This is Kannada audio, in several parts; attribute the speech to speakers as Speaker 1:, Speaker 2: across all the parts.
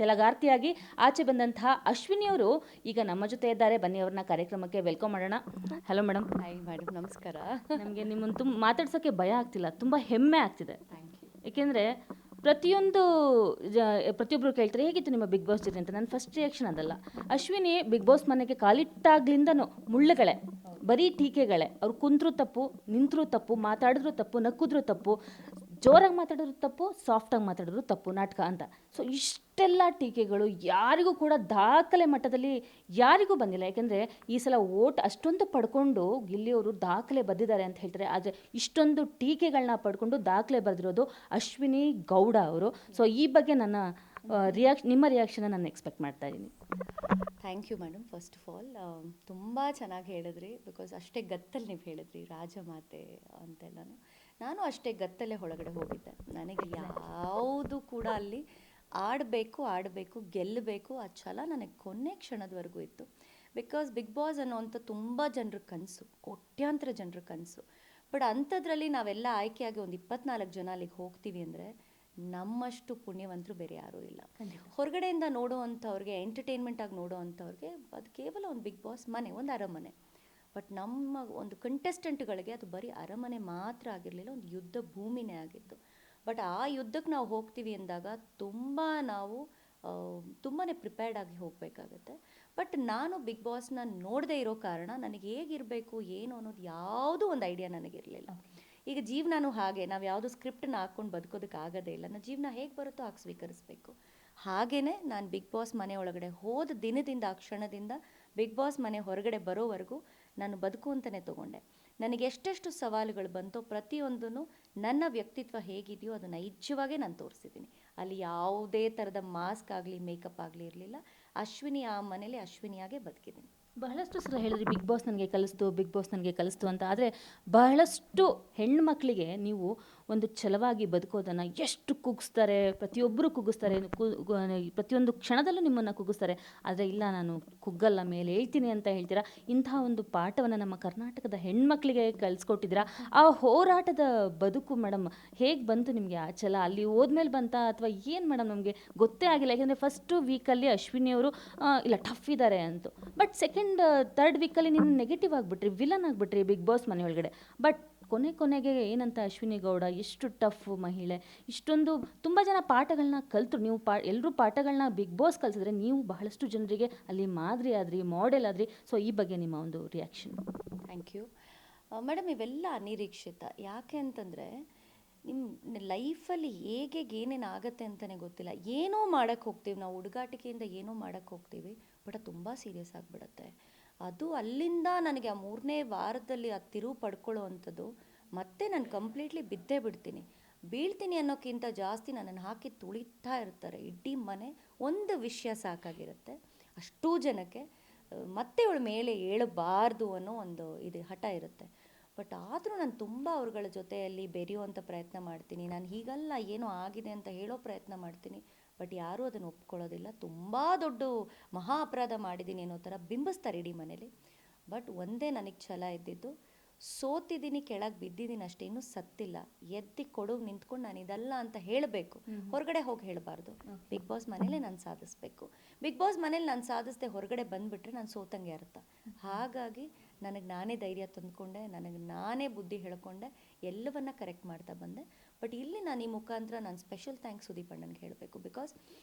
Speaker 1: ತೆಲಗಾರ್ತಿಯಾಗಿ ಆಚೆ ಬಂದಂತಹ ಅಶ್ವಿನಿ ಅವರು ಈಗ ನಮ್ಮ ಜೊತೆ ಇದ್ದಾರೆ. ಬನ್ನಿ ಅವ್ರನ್ನ ಕಾರ್ಯಕ್ರಮಕ್ಕೆ ವೆಲ್ಕಮ್ ಮಾಡೋಣ. Hello madam.
Speaker 2: ಹಾಯ್ ಮೇಡಮ್, ನಮಸ್ಕಾರ.
Speaker 1: ನಮಗೆ ನಿಮ್ಮನ್ನು ಮಾತಾಡ್ಸೋಕ್ಕೆ ಭಯ ಆಗ್ತಿಲ್ಲ, ತುಂಬ ಹೆಮ್ಮೆ ಆಗ್ತಿದೆ.
Speaker 2: Thank you.
Speaker 1: ಏಕೆಂದರೆ ಪ್ರತಿಯೊಬ್ಬರು ಕೇಳ್ತಾರೆ ಹೇಗಿತ್ತು ನಿಮ್ಮ ಬಿಗ್ ಬಾಸ್ ಜರ್ನಿ ಅಂತ. ನನ್ನ ಫಸ್ಟ್ ರಿಯಾಕ್ಷನ್ ಅದಲ್ಲ. ಅಶ್ವಿನಿ ಬಿಗ್ ಬಾಸ್ ಮನೆಗೆ ಕಾಲಿಟ್ಟಾಗ್ಲಿಂದನೂ ಮುಳ್ಳುಗಳೇ, ಬರೀ ಟೀಕೆಗಳೇ. ಅವ್ರು ಕುಂತ್ರೂ ತಪ್ಪು, ನಿಂತರೂ ತಪ್ಪು, ಮಾತಾಡಿದ್ರು ತಪ್ಪು, ನಕ್ಕಿದ್ರು ತಪ್ಪು, ಜೋರಾಗಿ ಮಾತಾಡಿದ್ರು ತಪ್ಪು, ಸಾಫ್ಟಾಗಿ ಮಾತಾಡಿದ್ರು ತಪ್ಪು, ನಾಟಕ ಅಂತ. ಸೊ ಇಷ್ಟೆಲ್ಲ ಟೀಕೆಗಳು ಯಾರಿಗೂ ಕೂಡ ದಾಖಲೆ ಮಟ್ಟದಲ್ಲಿ ಯಾರಿಗೂ ಬಂದಿಲ್ಲ. ಯಾಕೆಂದರೆ ಈ ಸಲ ಓಟ್ ಅಷ್ಟೊಂದು ಪಡ್ಕೊಂಡು ಗಿಲ್ಲಿಯವರು ದಾಖಲೆ ಬರೆದಿದ್ದಾರೆ ಅಂತ ಹೇಳ್ತಾರೆ. ಆದರೆ ಇಷ್ಟೊಂದು ಟೀಕೆಗಳನ್ನ ಪಡ್ಕೊಂಡು ದಾಖಲೆ ಬರೆದಿರೋದು ಅಶ್ವಿನಿ ಗೌಡ ಅವರು. ಸೊ ಈ ಬಗ್ಗೆ ನನ್ನ ನಿಮ್ಮ ರಿಯಾಕ್ಷನ್ ನಾನು ಎಕ್ಸ್ಪೆಕ್ಟ್ ಮಾಡ್ತಾ ಇದ್ದೀನಿ.
Speaker 2: Thank you madam. First of all ತುಂಬ ಚೆನ್ನಾಗಿ ಹೇಳಿದ್ರಿ. ಬಿಕಾಸ್ ಅಷ್ಟೇ ಗತ್ತಲ್ಲಿ ನೀವು ಹೇಳಿದ್ರಿ ರಾಜಮಾತೆ ಅಂತೆಲ್ಲನೂ. ನಾನು ಅಷ್ಟೇ ಗತ್ತಲ್ಲೇ ಒಳಗಡೆ ಹೋಗಿದ್ದೆ. ನನಗೆ ಯಾವುದು ಕೂಡ ಅಲ್ಲಿ ಆಡಬೇಕು, ಗೆಲ್ಲಬೇಕು ಆ ಛಲ ನನಗೆ ಕೊನೆ ಕ್ಷಣದವರೆಗೂ ಇತ್ತು. ಬಿಕಾಸ್ ಬಿಗ್ ಬಾಸ್ ಅನ್ನೋವಂಥ ತುಂಬ ಜನರ ಕನಸು, ಕೋಟ್ಯಾಂತರ ಜನರ ಕನಸು. ಬಟ್ ಅಂಥದ್ರಲ್ಲಿ ನಾವೆಲ್ಲ ಆಯ್ಕೆಯಾಗಿ ಒಂದು 24 ಜನ ಅಲ್ಲಿಗೆ ಹೋಗ್ತೀವಿ ಅಂದರೆ ನಮ್ಮಷ್ಟು ಪುಣ್ಯವಂತರು ಬೇರೆ ಯಾರೂ ಇಲ್ಲ. ಹೊರಗಡೆಯಿಂದ ನೋಡೋವಂಥವ್ರಿಗೆ, ಎಂಟರ್ಟೈನ್ಮೆಂಟ್ ಆಗಿ ನೋಡೋವಂಥವ್ರಿಗೆ ಅದು ಕೇವಲ ಒಂದು ಬಿಗ್ ಬಾಸ್ ಮನೆ, ಒಂದು ಅರಮನೆ. ಬಟ್ ನಮ್ಮ ಒಂದು ಕಂಟೆಸ್ಟೆಂಟ್ಗಳಿಗೆ ಅದು ಬರೀ ಅರಮನೆ ಮಾತ್ರ ಆಗಿರಲಿಲ್ಲ, ಒಂದು ಯುದ್ಧ ಭೂಮಿನೇ ಆಗಿತ್ತು. ಬಟ್ ಆ ಯುದ್ಧಕ್ಕೆ ನಾವು ಹೋಗ್ತೀವಿ ಅಂದಾಗ ನಾವು ತುಂಬಾ ಪ್ರಿಪೇರ್ಡ್ ಆಗಿ ಹೋಗಬೇಕಾಗತ್ತೆ. ಬಟ್ ನಾನು ಬಿಗ್ ಬಾಸ್ನ ನೋಡದೇ ಇರೋ ಕಾರಣ ನನಗೆ ಹೇಗಿರಬೇಕು ಏನು ಅನ್ನೋದು ಯಾವುದೂ ಒಂದು ಐಡಿಯಾ ನನಗಿರಲಿಲ್ಲ. ಈಗ ಜೀವನನೂ ಹಾಗೆ, ನಾವು ಯಾವುದೋ ಸ್ಕ್ರಿಪ್ಟನ್ನ ಹಾಕ್ಕೊಂಡು ಬದುಕೋದಕ್ಕೆ ಆಗೋದೇ ಇಲ್ಲ. ನನ್ನ ಜೀವನ ಹೇಗೆ ಬರುತ್ತೋ ಹಾಗೆ ಸ್ವೀಕರಿಸಬೇಕು. ಹಾಗೆಯೇ ನಾನು ಬಿಗ್ ಬಾಸ್ ಮನೆ ಒಳಗಡೆ ಹೋದ ದಿನದಿಂದ, ಆ ಕ್ಷಣದಿಂದ ಬಿಗ್ ಬಾಸ್ ಮನೆ ಹೊರಗಡೆ ಬರೋವರೆಗೂ ನಾನು ಬದುಕು ಅಂತಲೇ ತೊಗೊಂಡೆ. ನನಗೆ ಎಷ್ಟೆಷ್ಟು ಸವಾಲುಗಳು ಬಂತೋ ಪ್ರತಿಯೊಂದೂ ನನ್ನ ವ್ಯಕ್ತಿತ್ವ ಹೇಗಿದೆಯೋ ಅದು ನೈಜವಾಗೇ ನಾನು ತೋರಿಸಿದ್ದೀನಿ. ಅಲ್ಲಿ ಯಾವುದೇ ಥರದ ಮಾಸ್ಕ್ ಆಗಲಿ, ಮೇಕಪ್ ಆಗಲಿ ಇರಲಿಲ್ಲ. ಅಶ್ವಿನಿ ಆ ಮನೇಲಿ ಅಶ್ವಿನಿಯಾಗೇ ಬದುಕಿದ್ದೀನಿ.
Speaker 1: ಬಹಳಷ್ಟು ಸಲ ಹೇಳಿದ್ರಿ ಬಿಗ್ ಬಾಸ್ ನನಗೆ ಕಲಿಸ್ತು ಅಂತ. ಆದರೆ ಬಹಳಷ್ಟು ಹೆಣ್ಮಕ್ಳಿಗೆ ನೀವು ಒಂದು ಛಲವಾಗಿ ಬದುಕೋದನ್ನು ಎಷ್ಟು ಕುಗ್ಗಿಸ್ತಾರೆ, ಪ್ರತಿಯೊಬ್ಬರು ಕುಗ್ಗಿಸ್ತಾರೆ, ಪ್ರತಿಯೊಂದು ಕ್ಷಣದಲ್ಲೂ ನಿಮ್ಮನ್ನು ಕುಗ್ಗಿಸ್ತಾರೆ. ಆದರೆ ಇಲ್ಲ, ನಾನು ಕುಗ್ಗಲ್ಲ, ಮೇಲೆ ಹೇಳ್ತೀನಿ ಅಂತ ಹೇಳ್ತೀರಾ. ಇಂತಹ ಒಂದು ಪಾಠವನ್ನು ನಮ್ಮ ಕರ್ನಾಟಕದ ಹೆಣ್ಮಕ್ಳಿಗೆ ಕಲಿಸ್ಕೊಟ್ಟಿದ್ದೀರಾ. ಆ ಹೋರಾಟದ ಬದುಕು ಮೇಡಮ್ ಹೇಗೆ ಬಂತು ನಿಮಗೆ? ಆ ಛಲ ಅಲ್ಲಿ ಹೋದ್ಮೇಲೆ ಬಂತಾ ಅಥವಾ ಏನು ಮೇಡಮ್? ನಮಗೆ ಗೊತ್ತೇ ಆಗಿಲ್ಲ. ಯಾಕೆಂದರೆ ಫಸ್ಟು ವೀಕಲ್ಲಿ ಅಶ್ವಿನಿಯವರು ಇಲ್ಲ ಟಫ್ ಇದ್ದಾರೆ ಅಂತ. ಬಟ್ ಥರ್ಡ್ ವೀಕಲ್ಲಿ ನೀವು ನೆಗೆಟಿವ್ ಆಗಿಬಿಟ್ರಿ, ವಿಲನ್ ಆಗಿಬಿಟ್ರಿ ಬಿಗ್ ಬಾಸ್ ಮನೆ ಒಳಗಡೆ. ಬಟ್ ಕೊನೆಗೆ ಏನಂತ ಅಶ್ವಿನಿ ಗೌಡ ಎಷ್ಟು ಟಫ್ ಮಹಿಳೆ, ಇಷ್ಟೊಂದು ತುಂಬ ಜನ ಪಾಠಗಳನ್ನ ಕಲ್ತರು. ನೀವು ಎಲ್ಲರೂ ಪಾಠಗಳನ್ನ ಬಿಗ್ ಬಾಸ್ ಕಲಿಸಿದ್ರೆ ನೀವು ಬಹಳಷ್ಟು ಜನರಿಗೆ ಅಲ್ಲಿ ಮಾದರಿ ಆದ್ರಿ, ಮಾಡೆಲ್ ಆದ್ರಿ. ಸೊ ಈ ಬಗ್ಗೆ ನಿಮ್ಮ ಒಂದು ರಿಯಾಕ್ಷನ್?
Speaker 2: Thank you madam. ಇವೆಲ್ಲ ಅನಿರೀಕ್ಷಿತ. ಯಾಕೆ ಅಂತಂದರೆ ನಿಮ್ಮ ಲೈಫಲ್ಲಿ ಹೇಗೆ ಏನೇನು ಆಗುತ್ತೆ ಅಂತಲೇ ಗೊತ್ತಿಲ್ಲ. ಏನೋ ಮಾಡೋಕ್ಕೆ ಹೋಗ್ತೀವಿ ನಾವು, ಹುಡುಗಾಟಿಕೆಯಿಂದ ಏನೋ ಮಾಡೋಕ್ಕೆ ಹೋಗ್ತೀವಿ, ಬಟ್ ಅದು ತುಂಬ ಸೀರಿಯಸ್ ಆಗಿಬಿಡುತ್ತೆ. ಅದು ಅಲ್ಲಿಂದ ನನಗೆ ಆ 3ನೇ ವಾರದಲ್ಲಿ ಆ ತಿರುವು ಪಡ್ಕೊಳ್ಳೋ ಅಂಥದ್ದು, ಮತ್ತೆ ನಾನು ಕಂಪ್ಲೀಟ್ಲಿ ಬಿದ್ದೇ ಬಿಡ್ತೀನಿ. ಬೀಳ್ತೀನಿ ಅನ್ನೋಕ್ಕಿಂತ ಜಾಸ್ತಿ ನನ್ನನ್ನು ಹಾಕಿ ತುಳಿತಾ ಇರ್ತಾರೆ. ಇಡೀ ಮನೆ ಒಂದು ವಿಷಯ ಸಾಕಾಗಿರುತ್ತೆ ಅಷ್ಟೂ ಜನಕ್ಕೆ. ಮತ್ತೆ ಇವಳ ಮೇಲೆ ಏಳಬಾರ್ದು ಅನ್ನೋ ಒಂದು ಹಠ ಇರುತ್ತೆ. ಬಟ್ ಆದರೂ ನಾನು ತುಂಬ ಅವ್ರಗಳ ಜೊತೆಯಲ್ಲಿ ಬೆರೆಯುವಂಥ ಪ್ರಯತ್ನ ಮಾಡ್ತೀನಿ. ನಾನು ಹೀಗಲ್ಲ, ಏನೋ ಆಗಿದೆ ಅಂತ ಹೇಳೋ ಪ್ರಯತ್ನ ಮಾಡ್ತೀನಿ. ಬಟ್ ಯಾರೂ ಅದನ್ನು ಒಪ್ಕೊಳ್ಳೋದಿಲ್ಲ. ತುಂಬ ದೊಡ್ಡ ಮಹಾ ಅಪರಾಧ ಮಾಡಿದ್ದೀನಿ ಅನ್ನೋ ಥರ ಬಿಂಬಿಸ್ತಾರೆ ಇಡೀ ಮನೇಲಿ. ಬಟ್ ಒಂದೇ ನನಗೆ ಛಲ ಇದ್ದಿದ್ದು, ಸೋತಿದ್ದೀನಿ, ಕೆಳಗೆ ಬಿದ್ದಿದ್ದೀನಿ ಅಷ್ಟೇ, ಇನ್ನೂ ಸತ್ತಿಲ್ಲ. ಎದ್ದಿ ಕೊಡು ನಿಂತ್ಕೊಂಡು ನಾನು ಇದಲ್ಲ ಅಂತ ಹೇಳಬೇಕು, ಹೊರಗಡೆ ಹೋಗಿ ಹೇಳಬಾರ್ದು. ಬಿಗ್ ಬಾಸ್ ಮನೇಲೇ ನಾನು ಸಾಧಿಸ್ಬೇಕು. ಬಿಗ್ ಬಾಸ್ ಮನೇಲಿ ನಾನು ಸಾಧಿಸದೆ ಹೊರಗಡೆ ಬಂದುಬಿಟ್ರೆ ನಾನು ಸೋತಂಗೆ ಅರ್ಥ. ಹಾಗಾಗಿ ನನಗೆ ನಾನೇ ಧೈರ್ಯ ತಂದುಕೊಂಡೆ, ನನಗೆ ನಾನೇ ಬುದ್ಧಿ ಹೇಳ್ಕೊಂಡೆ, ಎಲ್ಲವನ್ನ ಕರೆಕ್ಟ್ ಮಾಡ್ತಾ ಬಂದೆ. ಬಟ್ ಇಲ್ಲಿ ನಾನು ಈ ಮುಖಾಂತರ ನಾನು ಸ್ಪೆಷಲ್ ಥ್ಯಾಂಕ್ಸ್ ಸುದೀಪ್ ಅಣ್ಣನಿಗೆ ಹೇಳಬೇಕು. ಬಿಕಾಸ್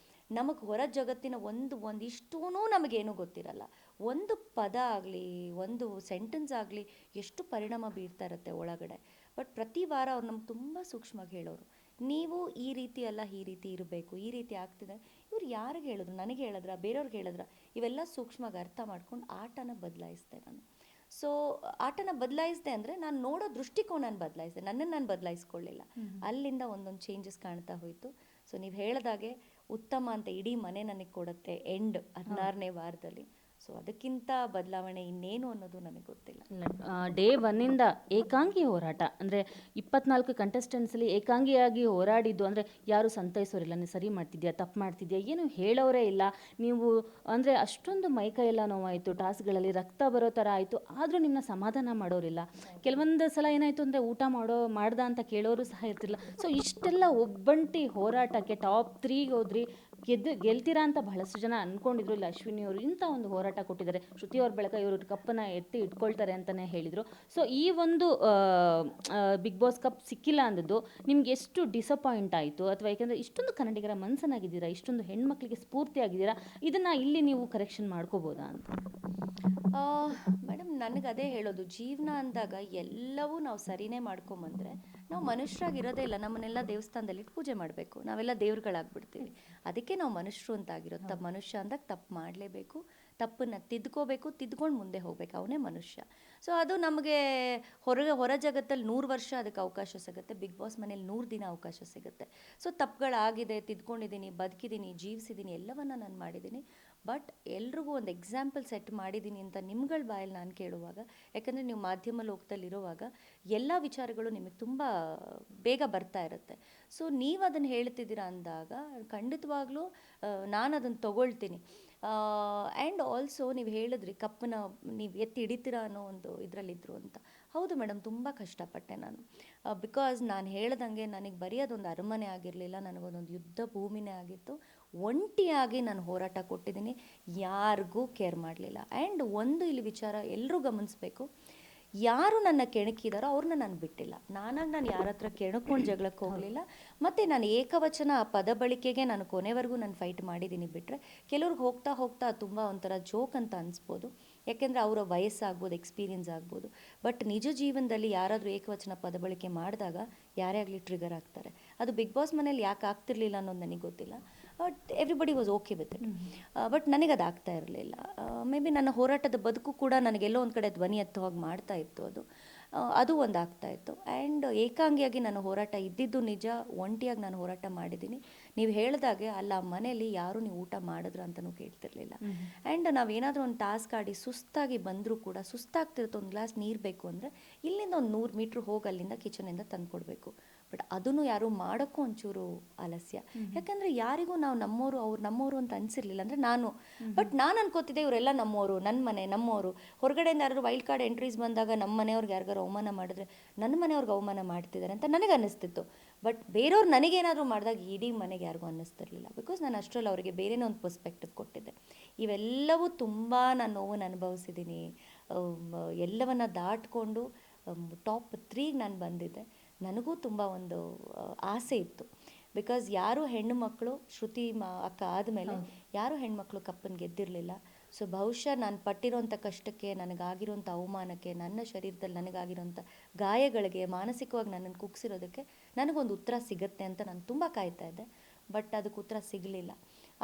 Speaker 2: ನಮಗೆ ಹೊರ ಜಗತ್ತಿನ ಒಂದಿಷ್ಟೂ ನಮಗೇನೂ ಗೊತ್ತಿರಲ್ಲ. ಒಂದು ಪದ ಆಗಲಿ, ಒಂದು ಸೆಂಟೆನ್ಸ್ ಆಗಲಿ ಎಷ್ಟು ಪರಿಣಾಮ ಬೀರ್ತಾ ಇರುತ್ತೆ ಒಳಗಡೆ. ಬಟ್ ಪ್ರತಿ ವಾರ ಅವ್ರು ನಮ್ಗೆ ತುಂಬ ಸೂಕ್ಷ್ಮವಾಗಿ ಹೇಳೋರು, ನೀವು ಈ ರೀತಿ ಅಲ್ಲ, ಈ ರೀತಿ ಇರಬೇಕು, ಈ ರೀತಿ ಆಗ್ತಿದೆ. ಇವ್ರು ಯಾರಿಗೆ ಹೇಳಿದ್ರು? ನನಗೆ ಹೇಳಿದ್ರ, ಬೇರೆಯವ್ರಿಗೆ ಹೇಳಿದ್ರ? ಇವೆಲ್ಲ ಸೂಕ್ಷ್ಮವಾಗಿ ಅರ್ಥ ಮಾಡ್ಕೊಂಡು ಆಟನ ಬದಲಾಯಿಸಿದೆ ನಾನು. ಸೊ ಆಟನ ಬದಲಾಯಿಸಿದೆ ಅಂದರೆ ನಾನು ನೋಡೋ ದೃಷ್ಟಿಕೋನ ಬದಲಾಯಿಸಿದೆ, ನನ್ನನ್ನು ನಾನು ಬದಲಾಯಿಸ್ಕೊಳ್ಳಿಲ್ಲ. ಅಲ್ಲಿಂದ ಒಂದೊಂದು ಚೇಂಜಸ್ ಕಾಣ್ತಾ ಹೋಯಿತು. ಸೊ ನೀವು ಹೇಳಿದಾಗೆ ಉತ್ತಮ ಅಂತ ಇಡೀ ಮನೆ ನನಗೆ ಕೊಡುತ್ತೆ ಎಂಡ್ 16ನೇ ವಾರದಲ್ಲಿ. ಸೊ ಅದಕ್ಕಿಂತ ಬದಲಾವಣೆ ಇನ್ನೇನು ಅನ್ನೋದು ನನಗೆ ಗೊತ್ತಿಲ್ಲ.
Speaker 1: ಡೇ 1ಇಂದ ಏಕಾಂಗಿ ಹೋರಾಟ ಅಂದರೆ 24 ಕಂಟೆಸ್ಟೆಂಟ್ಸಲ್ಲಿ ಏಕಾಂಗಿಯಾಗಿ ಹೋರಾಡಿದ್ದು. ಅಂದರೆ ಯಾರು ಸಂತೈಸೋರಿಲ್ಲ, ನೀವು ಸರಿ ಮಾಡ್ತಿದ್ಯಾ, ತಪ್ಪು ಮಾಡ್ತಿದ್ಯಾ, ಏನು ಹೇಳೋರೇ ಇಲ್ಲ. ನೀವು ಅಂದರೆ ಅಷ್ಟೊಂದು ಮೈಕೈ ಎಲ್ಲ ನೋವಾಯಿತು, ಟಾಸ್ಕ್ಗಳಲ್ಲಿ ರಕ್ತ ಬರೋ ಥರ ಆಯಿತು. ಆದರೂ ನಿಮ್ಮನ್ನ ಸಮಾಧಾನ ಮಾಡೋರಿಲ್ಲ. ಕೆಲವೊಂದು ಸಲ ಏನಾಯಿತು ಅಂದರೆ ಊಟ ಮಾಡ್ದ ಅಂತ ಕೇಳೋರು ಸಹ ಇರ್ತಿಲ್ಲ. ಸೊ ಇಷ್ಟೆಲ್ಲ ಒಬ್ಬಂಟಿ ಹೋರಾಟಕ್ಕೆ ಟಾಪ್ 3ಗೆ ಹೋದ್ರಿ, ಗೆಲ್ತೀರಾ ಅಂತ ಬಹಳಷ್ಟು ಜನ ಅಂದ್ಕೊಂಡಿದ್ರು. ಇಲ್ಲ ಅಶ್ವಿನಿ ಅವರು ಇಂಥ ಒಂದು ಹೋರಾಟ ಕೊಟ್ಟಿದ್ದಾರೆ, ಶ್ರುತಿ ಅವ್ರ ಬೆಳಕ ಇವರು ಕಪ್ಪನ್ನು ಎತ್ತಿ ಇಟ್ಕೊಳ್ತಾರೆ ಅಂತಲೇ ಹೇಳಿದರು. ಸೊ ಈ ಒಂದು ಬಿಗ್ ಬಾಸ್ ಕಪ್ ಸಿಕ್ಕಿಲ್ಲ ಅಂದದ್ದು ನಿಮ್ಗೆ ಎಷ್ಟು ಡಿಸಪಾಯಿಂಟ್ ಆಯಿತು? ಅಥವಾ ಯಾಕೆಂದರೆ ಇಷ್ಟೊಂದು ಕನ್ನಡಿಗರ ಮನಸ್ಸನ್ನಾಗಿದ್ದೀರಾ, ಇಷ್ಟೊಂದು ಹೆಣ್ಮಕ್ಳಿಗೆ ಸ್ಫೂರ್ತಿ ಆಗಿದ್ದೀರಾ, ಇದನ್ನು ಇಲ್ಲಿ ನೀವು ಕರೆಕ್ಷನ್ ಮಾಡ್ಕೋಬೋದಾ ಅಂತ?
Speaker 2: ಮೇಡಮ್ ನನಗೆ ಅದೇ ಹೇಳೋದು, ಜೀವನ ಅಂದಾಗ ಎಲ್ಲವೂ ನಾವು ಸರಿನೇ ಮಾಡ್ಕೊಂಬಂದ್ರೆ ನಾವು ಮನುಷ್ಯರಾಗಿರೋದೇ ಇಲ್ಲ. ನಮ್ಮನ್ನೆಲ್ಲ ದೇವಸ್ಥಾನದಲ್ಲಿ ಇಟ್ಟು ಪೂಜೆ ಮಾಡಬೇಕು, ನಾವೆಲ್ಲ ದೇವ್ರುಗಳಾಗ್ಬಿಡ್ತೀವಿ. ಅದಕ್ಕೆ ನಾವು ಮನುಷ್ಯರು ಅಂತ ಆಗಿರೋದು. ಮನುಷ್ಯ ಅಂದಾಗ ತಪ್ಪು ಮಾಡಲೇಬೇಕು, ತಪ್ಪನ್ನು ತಿದ್ಕೋಬೇಕು, ತಿದ್ಕೊಂಡು ಮುಂದೆ ಹೋಗ್ಬೇಕು, ಅವನೇ ಮನುಷ್ಯ. ಸೊ ಅದು ನಮಗೆ ಹೊರ ಜಗತ್ತಲ್ಲಿ 100 ವರ್ಷ ಅದಕ್ಕೆ ಅವಕಾಶ ಸಿಗುತ್ತೆ, ಬಿಗ್ ಬಾಸ್ ಮನೇಲಿ 100 ದಿನ ಅವಕಾಶ ಸಿಗುತ್ತೆ. ಸೊ ತಪ್ಪುಗಳಾಗಿದೆ, ತಿದ್ಕೊಂಡಿದ್ದೀನಿ, ಬದುಕಿದ್ದೀನಿ, ಜೀವಿಸಿದ್ದೀನಿ, ಎಲ್ಲವನ್ನ ನಾನು ಮಾಡಿದ್ದೀನಿ. ಬಟ್ ಎಲ್ರಿಗೂ ಒಂದು ಎಕ್ಸಾಂಪಲ್ ಸೆಟ್ ಮಾಡಿದ್ದೀನಿ ಅಂತ ನಿಮ್ಗಳ ಬಾಯಲ್ಲಿ ನಾನು ಕೇಳುವಾಗ, ಯಾಕಂದರೆ ನೀವು ಮಾಧ್ಯಮ ಲೋಕದಲ್ಲಿರುವಾಗ ಎಲ್ಲ ವಿಚಾರಗಳು ನಿಮಗೆ ತುಂಬ ಬೇಗ ಬರ್ತಾ ಇರುತ್ತೆ. ಸೊ ನೀವು ಅದನ್ನು ಹೇಳ್ತಿದ್ದೀರಾ ಅಂದಾಗ ಖಂಡಿತವಾಗ್ಲೂ ನಾನು ಅದನ್ನು ತಗೊಳ್ತೀನಿ. ಆ್ಯಂಡ್ ಆಲ್ಸೋ ನೀವು ಹೇಳಿದ್ರಿ ಕಪ್ಪನ್ನ ನೀವು ಎತ್ತಿ ಹಿಡಿತೀರಾ ಅನ್ನೋ ಒಂದು ಇದರಲ್ಲಿದ್ದರು ಅಂತ. ಹೌದು ಮೇಡಮ್, ತುಂಬ ಕಷ್ಟಪಟ್ಟೆ ನಾನು. ಬಿಕಾಸ್ ನಾನು ಹೇಳ್ದಂಗೆ ನನಗೆ ಬರೀ ಅದೊಂದು ಅರಮನೆ ಆಗಿರಲಿಲ್ಲ, ನನಗೊಂದೊಂದು ಯುದ್ಧ ಭೂಮಿನೇ ಆಗಿತ್ತು. ಒಂಟಿಯಾಗಿ ನಾನು ಹೋರಾಟ ಕೊಟ್ಟಿದ್ದೀನಿ, ಯಾರಿಗೂ ಕೇರ್ ಮಾಡಲಿಲ್ಲ. ಆ್ಯಂಡ್ ಒಂದು ಇಲ್ಲಿ ವಿಚಾರ ಎಲ್ಲರೂ ಗಮನಿಸಬೇಕು, ಯಾರು ನನ್ನ ಕೆಣಕಿದಾರೋ ಅವ್ರನ್ನ ನಾನು ಬಿಟ್ಟಿಲ್ಲ. ನಾನು ಯಾರ ಹತ್ರ ಕೆಣಕೊಂಡು ಜಗಳಕ್ಕೆ ಹೋಗಲಿಲ್ಲ. ಮತ್ತು ನಾನು ಏಕವಚನ ಆ ಪದ ಬಳಕೆಗೆ ನಾನು ಕೊನೆವರೆಗೂ ನಾನು ಫೈಟ್ ಮಾಡಿದ್ದೀನಿ. ಬಿಟ್ಟರೆ ಕೆಲವ್ರಿಗೆ ಹೋಗ್ತಾ ಹೋಗ್ತಾ ತುಂಬ ಒಂಥರ ಜೋಕ್ ಅಂತ ಅನಿಸ್ಬೋದು, ಯಾಕೆಂದರೆ ಅವರ ವಯಸ್ಸಾಗ್ಬೋದು, ಎಕ್ಸ್ಪೀರಿಯನ್ಸ್ ಆಗ್ಬೋದು. ಬಟ್ ನಿಜ ಜೀವನದಲ್ಲಿ ಯಾರಾದರೂ ಏಕವಚನ ಪದ ಬಳಕೆ ಮಾಡಿದಾಗ ಯಾರೇ ಆಗಲಿ ಟ್ರಿಗರ್ ಆಗ್ತಾರೆ. ಅದು ಬಿಗ್ ಬಾಸ್ ಮನೇಲಿ ಯಾಕೆ ಆಗ್ತಿರ್ಲಿಲ್ಲ ಅನ್ನೋದು ನನಗೆ ಗೊತ್ತಿಲ್ಲ. But everybody was okay with it. But ನನಗೆ ಅದು ಆಗ್ತಾ ಇರಲಿಲ್ಲ. ಮೇ ಬಿ ನನ್ನ ಹೋರಾಟದ ಬದುಕು ಕೂಡ ನನಗೆಲ್ಲೋ ಒಂದು ಕಡೆ ಧ್ವನಿ ಎತ್ತುವಾಗಿ ಮಾಡ್ತಾ ಇತ್ತು. ಅದು ಒಂದು ಆಗ್ತಾಯಿತ್ತು. ಆ್ಯಂಡ್ ಏಕಾಂಗಿಯಾಗಿ ನನ್ನ ಹೋರಾಟ ಇದ್ದಿದ್ದು ನಿಜ, ಒಂಟಿಯಾಗಿ ನಾನು ಹೋರಾಟ ಮಾಡಿದ್ದೀನಿ. ನೀವು ಹೇಳಿದಾಗೆ ಅಲ್ಲ ಮನೇಲಿ ಯಾರು ನೀವು ಊಟ ಮಾಡಿದ್ರ ಅಂತಲೂ ಕೇಳ್ತಿರ್ಲಿಲ್ಲ. ಆ್ಯಂಡ್ ನಾವೇನಾದರೂ ಒಂದು ಟಾಸ್ಕ್ ಆಡಿ ಸುಸ್ತಾಗಿ ಬಂದರೂ ಕೂಡ, ಸುಸ್ತಾಗ್ತಿರುತ್ತೆ, ಒಂದು ಗ್ಲಾಸ್ ನೀರು ಬೇಕು ಅಂದರೆ ಇಲ್ಲಿಂದ ಒಂದು 100 ಮೀಟ್ರ್ ಹೋಗಿ ಅಲ್ಲಿಂದ ಕಿಚನಿಂದ ತಂದು ಕೊಡಬೇಕು. ಬಟ್ ಅದನ್ನು ಯಾರು ಮಾಡೋಕ್ಕೂ ಒಂಚೂರು ಆಲಸ್ಯ. ಯಾಕಂದರೆ ಯಾರಿಗೂ ನಾವು ನಮ್ಮವರು, ಅವ್ರು ನಮ್ಮವರು ಅಂತ ಅನಿಸಿರ್ಲಿಲ್ಲ. ಅಂದರೆ ನಾನು ನಾನು ಅನ್ಕೋತಿದ್ದೆ ಇವರೆಲ್ಲ ನಮ್ಮವರು, ನನ್ನ ಮನೆ ನಮ್ಮವರು. ಹೊರಗಡೆಯಿಂದ ಯಾರು ವೈಲ್ಡ್ ಕಾರ್ಡ್ ಎಂಟ್ರೀಸ್ ಬಂದಾಗ ನಮ್ಮ ಮನೆಯವ್ರಿಗೆ ಯಾರಿಗಾರು ಅವಮಾನ ಮಾಡಿದ್ರೆ ನನ್ನ ಮನೆಯವ್ರಿಗೆ ಅವಮಾನ ಮಾಡ್ತಿದ್ದಾರೆ ಅಂತ ನನಗೆ ಅನ್ನಿಸ್ತಿತ್ತು. ಬಟ್ ಬೇರೆಯವ್ರು ನನಗೇನಾದರೂ ಮಾಡಿದಾಗ ಇಡೀ ಮನೆಗೆ ಯಾರಿಗೂ ಅನ್ನಿಸ್ತಿರ್ಲಿಲ್ಲ. ಬಿಕಾಸ್ ನಾನು ಅಷ್ಟರಲ್ಲಿ ಅವರಿಗೆ ಬೇರೆನೇ ಒಂದು ಪರ್ಸ್ಪೆಕ್ಟಿವ್ ಕೊಟ್ಟಿದ್ದೆ. ಇವೆಲ್ಲವೂ ತುಂಬ ನಾನು ನೋವನ್ನು ಅನುಭವಿಸಿದ್ದೀನಿ. ಎಲ್ಲವನ್ನ ದಾಟ್ಕೊಂಡು ಟಾಪ್ 3ಗೆ ನಾನು ಬಂದಿದ್ದೆ. ನನಗೂ ತುಂಬ ಒಂದು ಆಸೆ ಇತ್ತು. ಬಿಕಾಸ್ ಯಾರು ಹೆಣ್ಣು ಮಕ್ಕಳು ಶ್ರುತಿ ಅಕ್ಕ ಆದಮೇಲೆ ಯಾರು ಹೆಣ್ಮಕ್ಳು ಕಪ್ಪನ್ನು ಗೆದ್ದಿರಲಿಲ್ಲ. ಸೊ ಬಹುಶಃ ನಾನು ಪಟ್ಟಿರೋಂಥ ಕಷ್ಟಕ್ಕೆ, ನನಗಾಗಿರೋಂಥ ಅವಮಾನಕ್ಕೆ, ನನ್ನ ಶರೀರದಲ್ಲಿ ನನಗಾಗಿರೋಂಥ ಗಾಯಗಳಿಗೆ, ಮಾನಸಿಕವಾಗಿ ನನ್ನನ್ನು ಕುಗ್ಸಿರೋದಕ್ಕೆ ನನಗೊಂದು ಉತ್ತರ ಸಿಗುತ್ತೆ ಅಂತ ನಾನು ತುಂಬ ಕಾಯ್ತಾ ಇದ್ದೆ. ಬಟ್ ಅದಕ್ಕೆ ಉತ್ತರ ಸಿಗಲಿಲ್ಲ.